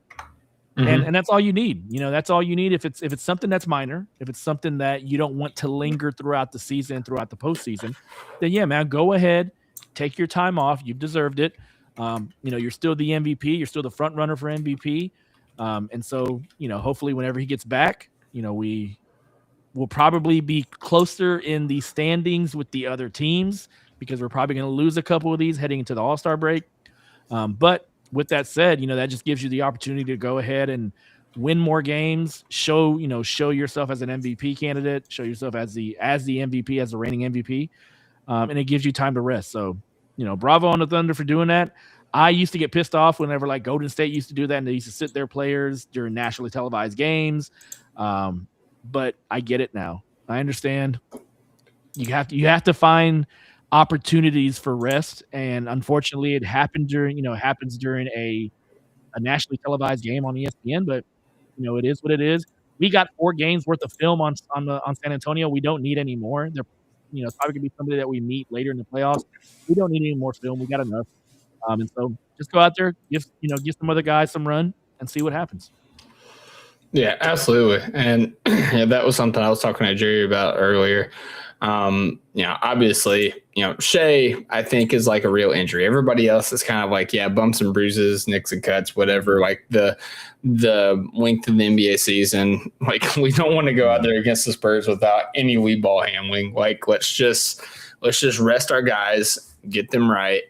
Mm-hmm. And that's all you need. That's all you need. If it's something that's minor, if it's something that you don't want to linger throughout the season, throughout the postseason, then yeah, man, go ahead. Take your time off. You've deserved it. You're still the MVP. You're still the front runner for MVP. And so, hopefully whenever he gets back, we will probably be closer in the standings with the other teams because we're probably going to lose a couple of these heading into the All-Star break. But with that said, that just gives you the opportunity to go ahead and win more games, show yourself as an MVP candidate, show yourself as the MVP, as the reigning MVP. And it gives you time to rest. So, bravo on the Thunder for doing that. I used to get pissed off whenever like Golden State used to do that, and they used to sit their players during nationally televised games. But I get it now. I understand. You have to find opportunities for rest, and unfortunately, it happened happens during a nationally televised game on ESPN. But it is what it is. We got 4 games worth of film on San Antonio. We don't need any more. They're it's probably gonna be somebody that we meet later in the playoffs. We don't need any more film. We got enough. And so just go out there, give some other guys some run and see what happens. Yeah, absolutely. And that was something I was talking to Jerry about earlier. Obviously, SHAI, I think, is like a real injury. Everybody else is kind of like, bumps and bruises, nicks and cuts, whatever. Like the length of the NBA season, like we don't want to go out there against the Spurs without any lead ball handling. Like let's just rest our guys, get them right.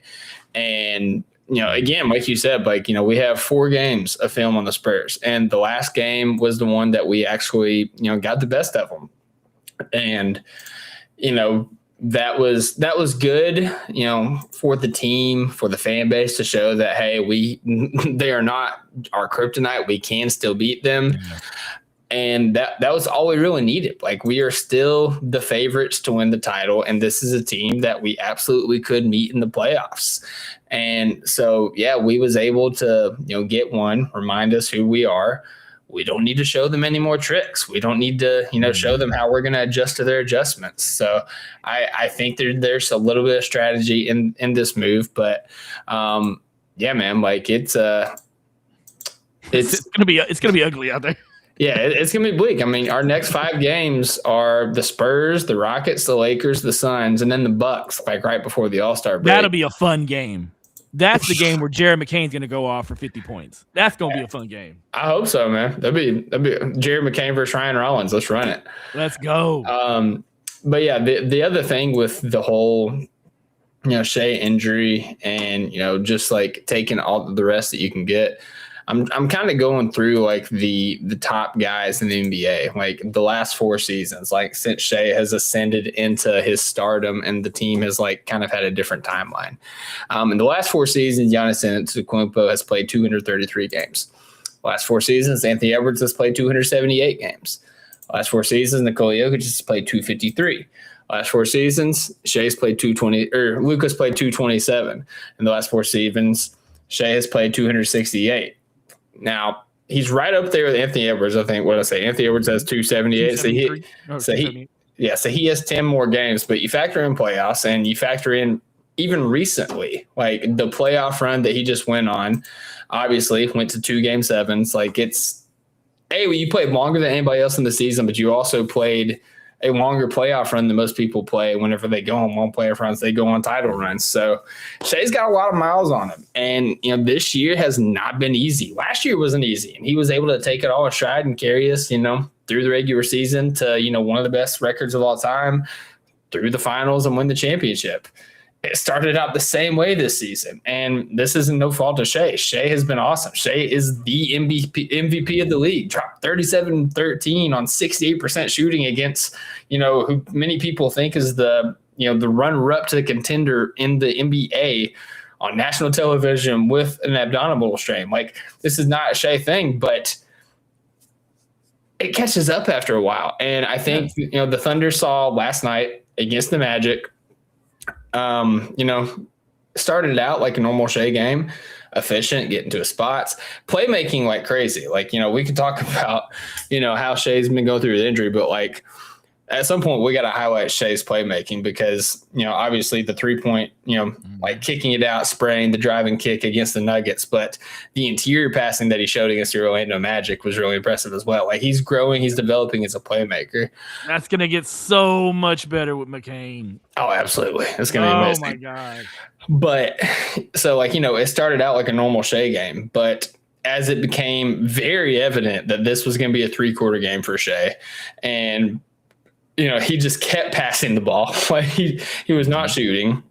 And again, like you said, like, we have 4 games of film on the Spurs, and the last game was the one that we actually, got the best of them. And, that was good, for the team, for the fan base to show that, hey, they are not our kryptonite. We can still beat them. Yeah. And that was all we really needed. Like, we are still the favorites to win the title, and this is a team that we absolutely could meet in the playoffs. And so, we was able to, get one, remind us who we are. We don't need to show them any more tricks. We don't need to, show them how we're going to adjust to their adjustments. So I think there's a little bit of strategy in this move, but man, like it's gonna be ugly out there. Yeah, it's gonna be bleak. I mean, our next 5 games are the Spurs, the Rockets, the Lakers, the Suns, and then the Bucks. Like right before the All-Star break. That'll be a fun game. That's the game where Jared McCain's going to go off for 50 points. That's going to be a fun game. I hope so, man. That'd be Jared McCain versus Ryan Rollins. Let's run it. Let's go. But yeah, the other thing with the whole, SHAI injury and, just like taking all the rest that you can get, I'm kind of going through like the top guys in the NBA, like the last 4 seasons, like since SHAI has ascended into his stardom and the team has like kind of had a different timeline. In the last 4 seasons, Giannis Antetokounmpo has played 233 games. Last 4 seasons, Anthony Edwards has played 278 games. Last 4 seasons, Nikola Jokic has played 253. Last 4 seasons, SHAI's played 220, or Luka's played 227. In the last 4 seasons, SHAI has played 268. Now, he's right up there with Anthony Edwards, I think. What did I say? Anthony Edwards has 278. So he has 10 more games. But you factor in playoffs and you factor in even recently, like the playoff run that he just went on, obviously went to 2 Game 7s. Like you played longer than anybody else in the season, but you also played a longer playoff run than most people play. Whenever they go on one playoff runs, they go on title runs. So Shai's got a lot of miles on him. And, this year has not been easy. Last year wasn't easy. And he was able to take it all in stride and carry us, through the regular season to, one of the best records of all time, through the finals and win the championship. It started out the same way this season, and this isn't no fault of SHAI. SHAI has been awesome. SHAI is the MVP of the league. Dropped 37-13 on 68% shooting against, who many people think is the runner-up to the contender in the NBA on national television with an abdominal strain. Like, this is not a SHAI thing, but it catches up after a while. And I think, the Thunder saw last night against the Magic, started out like a normal SHAI game, efficient, getting to his spots, playmaking like crazy. Like, we could talk about, how SHAI's been going through the injury, but like at some point we got to highlight SHAI's playmaking because, obviously the 3-point, like kicking it out, spraying the driving kick against the Nuggets, but the interior passing that he showed against the Orlando Magic was really impressive as well. Like, he's growing, he's developing as a playmaker. That's going to get so much better with McCain. Oh, absolutely. It's going to be amazing. Oh my God. But so it started out like a normal SHAI game, but as it became very evident that this was going to be a 3-quarter game for SHAI, and he just kept passing the ball. Like, he was not shooting.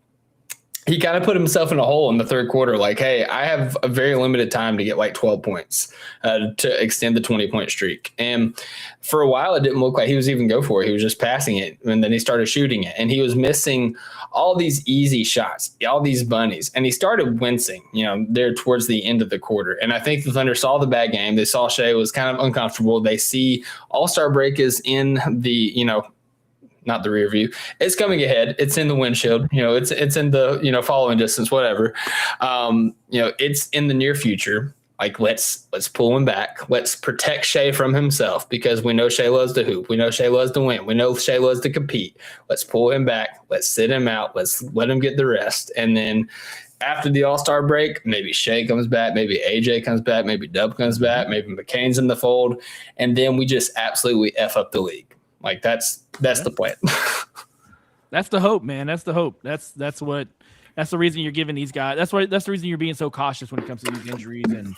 He kind of put himself in a hole in the third quarter. Like, hey, I have a very limited time to get like 12 points to extend the 20-point streak. And for a while, it didn't look like he was even go for it. He was just passing it, and then he started shooting it. And he was missing all these easy shots, all these bunnies. And he started wincing, there towards the end of the quarter. And I think the Thunder saw the bad game. They saw SHAI was kind of uncomfortable. They see All-Star break is in the, not the rear view. It's coming ahead. It's in the windshield. It's in the, following distance, whatever. It's in the near future. Like, let's pull him back. Let's protect SHAI from himself because we know SHAI loves to hoop. We know SHAI loves to win. We know SHAI loves to compete. Let's pull him back. Let's sit him out. Let's let him get the rest. And then after the All-Star break, maybe SHAI comes back, maybe AJ comes back, maybe Dub comes back, maybe McCain's in the fold, and then we just absolutely F up the league. Like, that's the plan. That's the hope, man. That's the hope. That's the reason you're giving these guys. That's the reason you're being so cautious when it comes to these injuries. And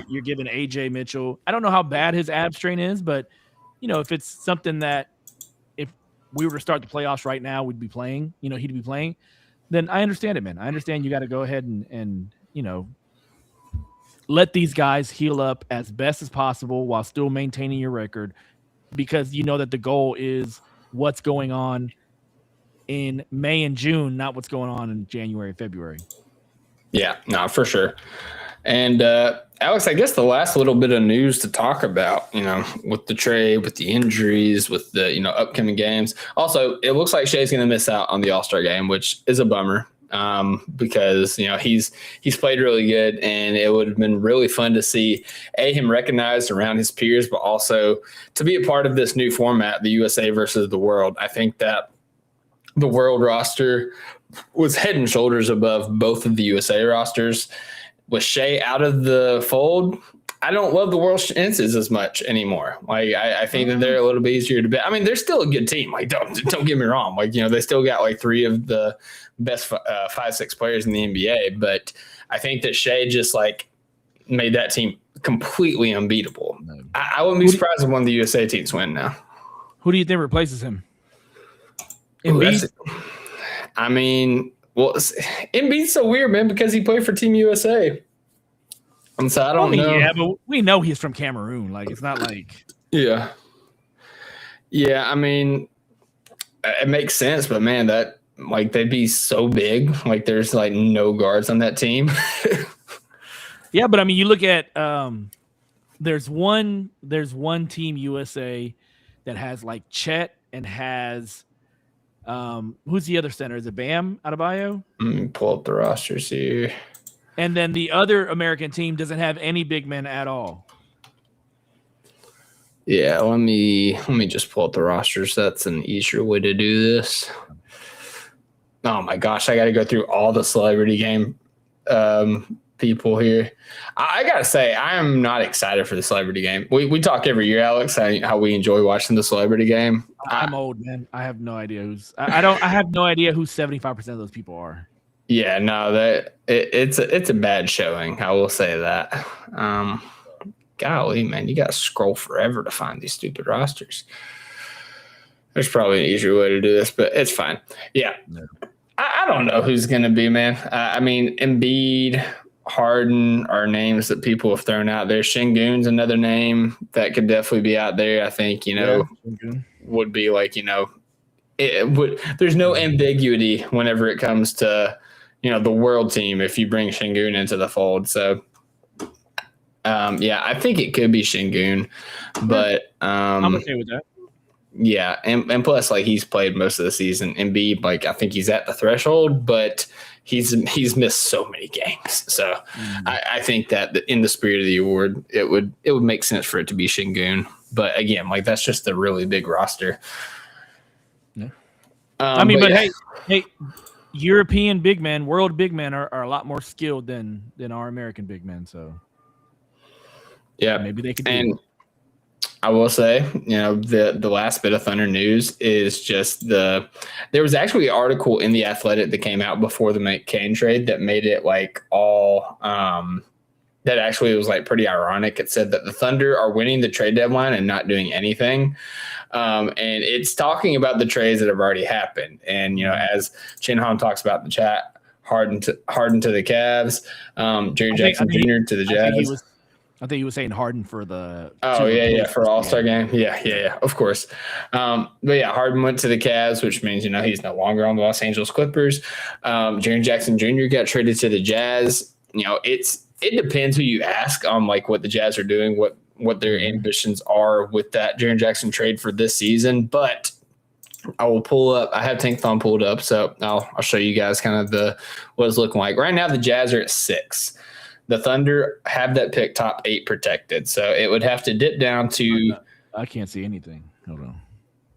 you're giving AJ Mitchell. I don't know how bad his ab strain is, but if it's something that if we were to start the playoffs right now, we'd be playing. He'd be playing. Then I understand it, man. I understand you got to go ahead and let these guys heal up as best as possible while still maintaining your record. Because that the goal is what's going on in May and June, not what's going on in January and February. Yeah, no, for sure. And Alex, I guess the last little bit of news to talk about, with the trade, with the injuries, with the, upcoming games. Also, it looks like SHAI's going to miss out on the All-Star game, which is a bummer. Because he's played really good, and it would have been really fun to see him recognized around his peers, but also to be a part of this new format, the USA versus the world. I think that the world roster was head and shoulders above both of the USA rosters. With SHAI out of the fold, I don't love the world chances as much anymore. Like, I think that they're a little bit easier to bet. I mean, they're still a good team. Like, don't get me wrong. Like, they still got like 3 of the best 5-6 players in the NBA. But I think that SHAI just like made that team completely unbeatable. I wouldn't be surprised if one of the USA teams win now. Who do you think replaces him? Embiid? I mean, well, Embiid's so weird, man, because he played for Team USA. And so I don't know. Yeah, but we know he's from Cameroon. Like, it's not like. Yeah. Yeah, I mean, it makes sense, but man, that like they'd be so big. Like, there's like no guards on that team. Yeah, but I mean, you look at there's one Team USA that has like Chet and has who's the other center? Is it Bam Adebayo? Pull up the rosters here. And then the other American team doesn't have any big men at all. Yeah, let me just pull up the rosters. That's an easier way to do this. Oh my gosh, I got to go through all the celebrity game people here. I gotta say, I am not excited for the celebrity game. We talk every year, Alex, how we enjoy watching the celebrity game. I'm old, man. I have no idea who's. I have no idea who 75% of those people are. Yeah, no, it's a bad showing. I will say that. Golly, man, you gotta scroll forever to find these stupid rosters. There's probably an easier way to do this, but it's fine. Yeah. No. I don't know who's going to be, man. I mean, Embiid, Harden are names that people have thrown out there. Şengün's another name that could definitely be out there. I think, would be like, there's no ambiguity whenever it comes to, the world team if you bring Şengün into the fold. So, I think it could be Şengün, but I'm okay with that. Yeah, and plus, like, he's played most of the season. Embiid, like, I think he's at the threshold, but he's missed so many games. So I think that in the spirit of the award, it would make sense for it to be Şengün. But again, like, that's just a really big roster. Yeah. But hey, European big men, world big men are a lot more skilled than our American big men. So yeah, maybe they could do it. I will say, the last bit of Thunder news is just there was actually an article in The Athletic that came out before the McCain trade that made it like all that actually was like pretty ironic. It said that the Thunder are winning the trade deadline and not doing anything. And it's talking about the trades that have already happened. And, as Chin Hom talks about in the chat, Harden to the Cavs, Jerry Jackson Jr. to the Jazz. I think he was saying Harden for the. Oh, yeah, for All-Star game. Yeah, of course. But yeah, Harden went to the Cavs, which means, he's no longer on the Los Angeles Clippers. Jaren Jackson Jr. got traded to the Jazz. It depends who you ask on, like, what the Jazz are doing, what their ambitions are with that Jaren Jackson trade for this season. But I will pull up. I have Tank Thumb pulled up, so I'll show you guys kind of what it's looking like. Right now, the Jazz are at 6. The Thunder have that pick top 8 protected, so it would have to dip down to. I can't see anything. Hold on.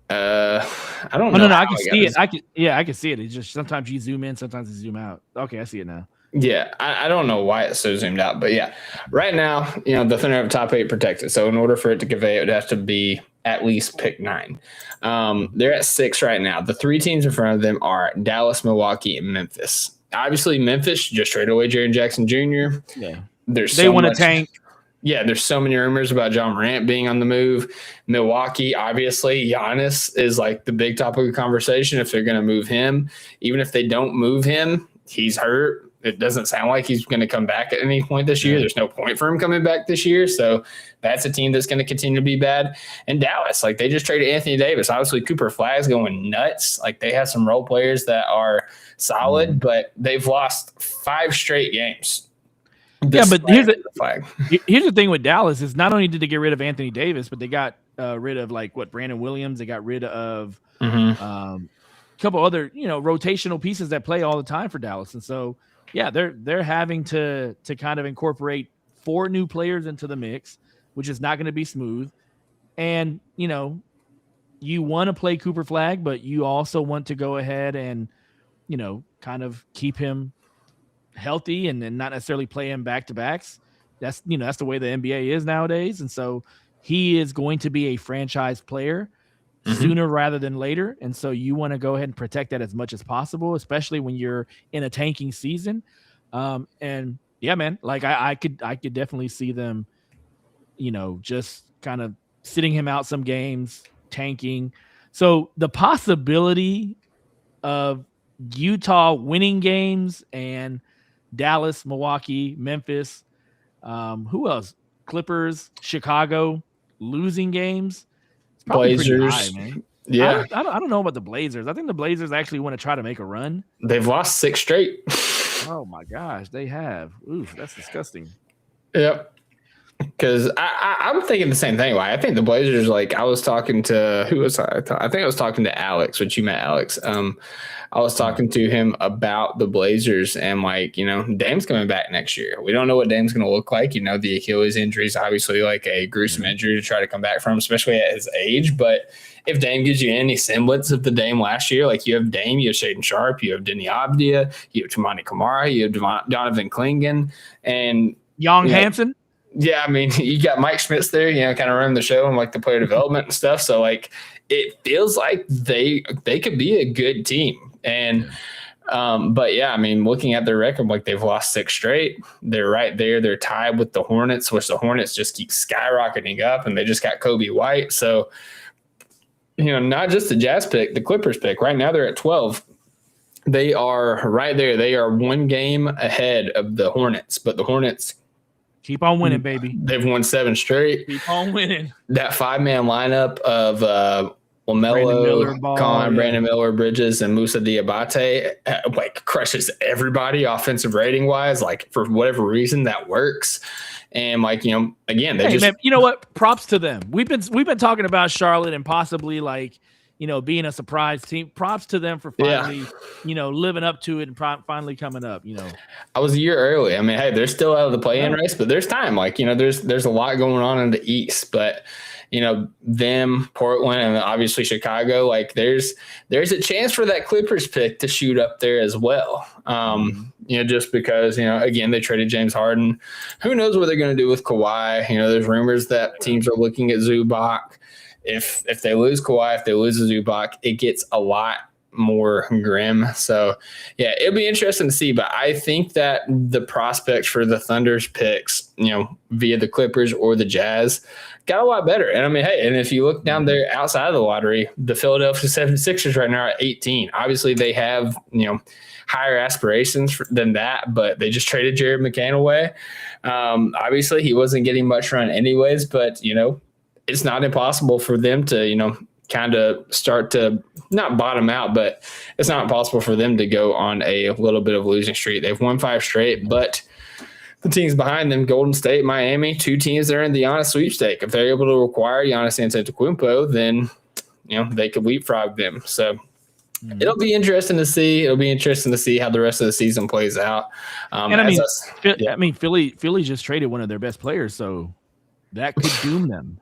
I don't know. No, I can see it. I can see it. It's just sometimes you zoom in, sometimes you zoom out. Okay, I see it now. Yeah, I don't know why it's so zoomed out, but yeah, right now, the Thunder have top 8 protected. So in order for it to convey, it would have to be at least pick 9. They're at 6 right now. The 3 teams in front of them are Dallas, Milwaukee, and Memphis. Obviously, Memphis just traded away Jaren Jackson Jr. Yeah, they want to tank. Yeah, there's so many rumors about John Morant being on the move. Milwaukee, obviously, Giannis is like the big topic of conversation if they're going to move him. Even if they don't move him, he's hurt. It doesn't sound like he's going to come back at any point this year. There's no point for him coming back this year. So that's a team that's going to continue to be bad. And Dallas, like, they just traded Anthony Davis. Obviously, Cooper Flagg's going nuts. Like, they have some role players that are solid, but they've lost 5 straight games. Yeah, but here's the thing with Dallas is not only did they get rid of Anthony Davis, but they got rid of Brandon Williams. They got rid of a couple other rotational pieces that play all the time for Dallas, and so yeah, they're having to kind of incorporate 4 new players into the mix, which is not going to be smooth. And you want to play Cooper Flagg, but you also want to go ahead and kind of keep him healthy and then not necessarily play him back-to-backs. That's the way the NBA is nowadays. And so he is going to be a franchise player sooner rather than later. And so you want to go ahead and protect that as much as possible, especially when you're in a tanking season. And yeah, man, like I could definitely see them, just kind of sitting him out some games, tanking. So the possibility of Utah winning games and Dallas, Milwaukee, Memphis, who else? Clippers, Chicago losing games. It's probably Blazers. High, man. Yeah. I don't know about the Blazers. I think the Blazers actually want to try to make a run. They've lost 6 straight. Oh my gosh, they have. Oof, that's disgusting. Yep. Because I'm thinking the same thing. I think the Blazers, like I was talking to, who was I think I was talking to Alex, which you met Alex. I was talking to him about the Blazers and like, Dame's coming back next year. We don't know what Dame's going to look like. The Achilles injury is obviously like a gruesome injury to try to come back from, especially at his age. But if Dame gives you any semblance of the Dame last year, like you have Dame, you have Shaedon Sharpe, you have Denny Abdia, you have Tamani Kamara, you have Donovan Clingan, and Young Hansen. Yeah, I mean, you got Mike Schmitz there, kind of running the show and like the player development and stuff. So like, it feels like they could be a good team. And, but yeah, I mean, looking at their record, like they've lost 6 straight. They're right there. They're tied with the Hornets, which the Hornets just keep skyrocketing up, and they just got Kobe White. So, not just the Jazz pick, the Clippers pick. Right now they're at 12. They are right there. They are 1 game ahead of the Hornets, but the Hornets keep on winning, baby. They've won 7 straight. Keep on winning. That 5-man lineup of LaMelo, Brandon Miller, Bridges, and Moussa Diabate like crushes everybody offensive rating wise. Like for whatever reason that works. And like, again, man, you know what? Props to them. We've been talking about Charlotte and possibly like, being a surprise team. Props to them for finally, living up to it and finally coming up. I was a year early. I mean, hey, they're still out of the play-in race, but there's time. Like, there's a lot going on in the East, but them, Portland, and obviously Chicago. Like, there's a chance for that Clippers pick to shoot up there as well. Just because again, they traded James Harden. Who knows what they're going to do with Kawhi? There's rumors that teams are looking at Zubac. If they lose Kawhi, if they lose Zubac, it gets a lot more grim. So, yeah, it'll be interesting to see. But I think that the prospects for the Thunder's picks, via the Clippers or the Jazz, got a lot better. And I mean, hey, and if you look down there outside of the lottery, the Philadelphia 76ers right now are at 18. Obviously, they have, higher aspirations than that, but they just traded Jared McCain away. Obviously, he wasn't getting much run anyways, but, it's not impossible for them to, kind of start to not bottom out, but it's not impossible for them to go on a little bit of a losing streak. They've won 5 straight, but the teams behind them, Golden State, Miami, 2 teams that are in the Giannis sweepstake. If they're able to acquire Giannis Antetokounmpo, then, they could leapfrog them. So it'll be interesting to see. It'll be interesting to see how the rest of the season plays out. Philly just traded one of their best players, so that could doom them.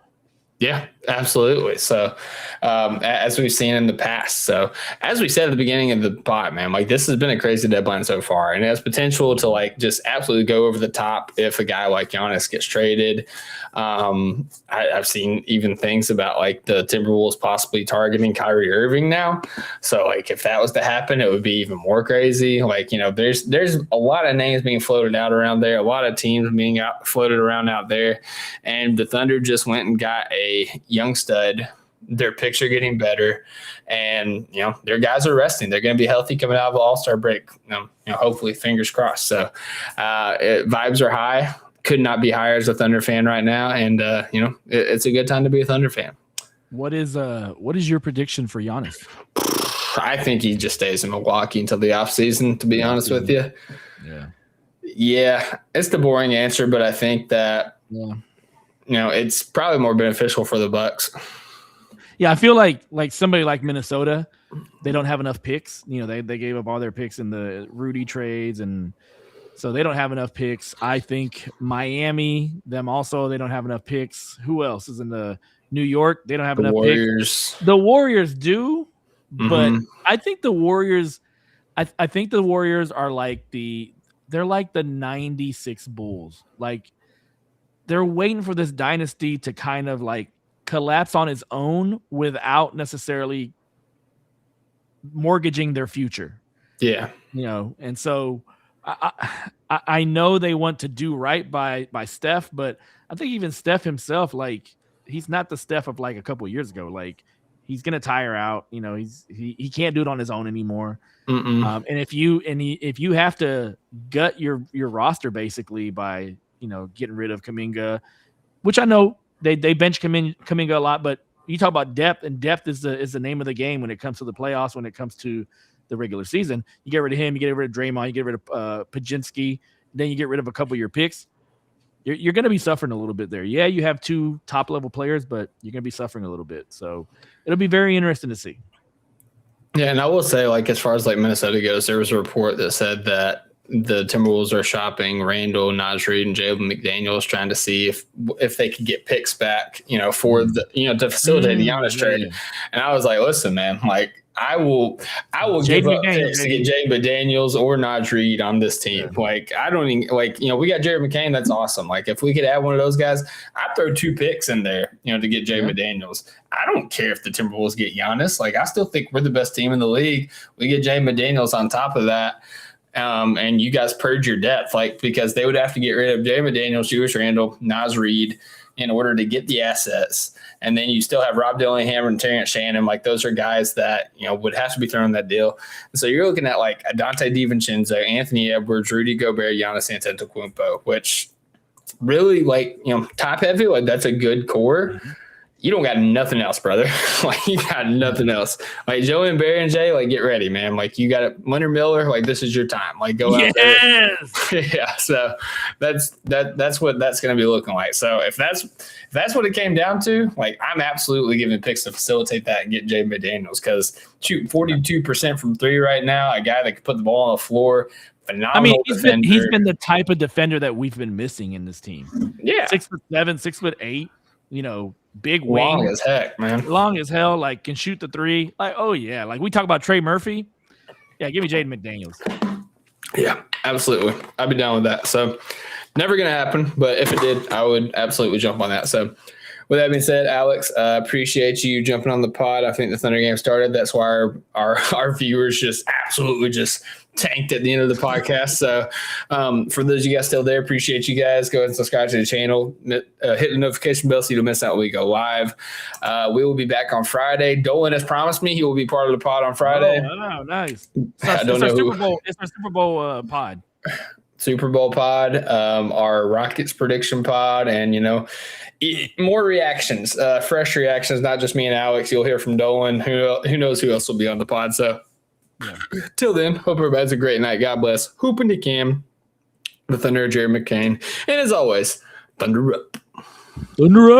Yeah, absolutely. So, as we've seen in the past. So, as we said at the beginning of the pod, man, like this has been a crazy deadline so far, and it has potential to like just absolutely go over the top if a guy like Giannis gets traded. I've seen even things about like the Timberwolves possibly targeting Kyrie Irving now. So, like if that was to happen, it would be even more crazy. Like there's a lot of names being floated out around there, a lot of teams being floated around out there, and the Thunder just went and got a young stud. Their picks are getting better, and their guys are resting. They're going to be healthy coming out of the All-Star break. Hopefully, fingers crossed. So, vibes are high. Could not be higher as a Thunder fan right now, and it's a good time to be a Thunder fan. What is your prediction for Giannis? I think he just stays in Milwaukee until the offseason, to be honest with you. Yeah, it's the boring answer, but I think that it's probably more beneficial for the Bucks. Yeah, I feel like somebody like Minnesota, they don't have enough picks. They gave up all their picks in the Rudy trades, and so they don't have enough picks. I think Miami, them also, they don't have enough picks. Who else is in the New York? They don't have enough picks. The Warriors do, but I think the Warriors, I think the Warriors are they're like the 96 Bulls. Like they're waiting for this dynasty to kind of like collapse on its own without necessarily mortgaging their future. Yeah. And so I know they want to do right by Steph, but I think even Steph himself, like he's not the Steph of like a couple of years ago. Like he's going to tire out, he can't do it on his own anymore. And if you have to gut your roster basically by, getting rid of Kuminga, which I know they bench Kuminga a lot, but you talk about depth, and depth is the name of the game when it comes to the playoffs, when it comes to the regular season. You get rid of him, you get rid of Draymond, you get rid of Pajinski, then you get rid of a couple of your picks. you're going to be suffering a little bit there. Yeah, you have 2 top-level players, but you're going to be suffering a little bit. So it'll be very interesting to see. Yeah, and I will say, like, as far as like Minnesota goes, there was a report that said that the Timberwolves are shopping Randall, Naz Reid, and Jalen McDaniels, trying to see if they could get picks back, for the to facilitate the Giannis trade. And I was like, listen, man, like I will give up picks to get Jaden McDaniels or Naz Reid on this team. Yeah. Like I don't even we got Jared McCain. That's awesome. Like if we could add one of those guys, I'd throw 2 picks in there, to get Jaden McDaniels. I don't care if the Timberwolves get Giannis. Like I still think we're the best team in the league. We get Jaden McDaniels on top of that. And you guys purge your depth, because they would have to get rid of Jay McDaniels, Julius Randle, Naz Reid in order to get the assets. And then you still have Rob Dillingham and Terrence Shannon. Like those are guys that, would have to be thrown in that deal. And so you're looking at like Dante DiVincenzo, Anthony Edwards, Rudy Gobert, Giannis Antetokounmpo, which really top heavy. Like that's a good core. You don't got nothing else, brother. Like you got nothing else. Like Joe and Barry and Jay, like get ready, man. Like you got Leonard Miller. Like this is your time. Like go out there. Yeah. So that's what that's going to be looking like. So if that's what it came down to, like I'm absolutely giving picks to facilitate that and get Jay McDaniels because shooting 42% from 3 right now, a guy that can put the ball on the floor. Phenomenal defender. He's been the type of defender that we've been missing in this team. Yeah. 6'7", 6'8", big wing. Long as heck, man. Long as hell, like can shoot the 3. Like, oh yeah. Like we talk about Trey Murphy. Yeah, give me Jaden McDaniels. Yeah, absolutely. I'd be down with that. So never gonna happen, but if it did, I would absolutely jump on that. So with that being said, Alex, appreciate you jumping on the pod. I think the Thunder game started. That's why our viewers just absolutely just tanked at the end of the podcast. So for those of you guys still there, appreciate you guys. Go ahead and subscribe to the channel. Hit the notification bell so you don't miss out when we go live. We will be back on Friday. Dolan has promised me he will be part of the pod on Friday. Oh, nice. It's our Super Bowl pod. Super Bowl pod, our Rockets prediction pod, and more reactions, fresh reactions, not just me and Alex. You'll hear from Dolan. Who knows who else will be on the pod. So till then, hope everybody has a great night. God bless. Hooping you can. The Thunder, Jared McCain. And as always, Thunder up. Thunder up.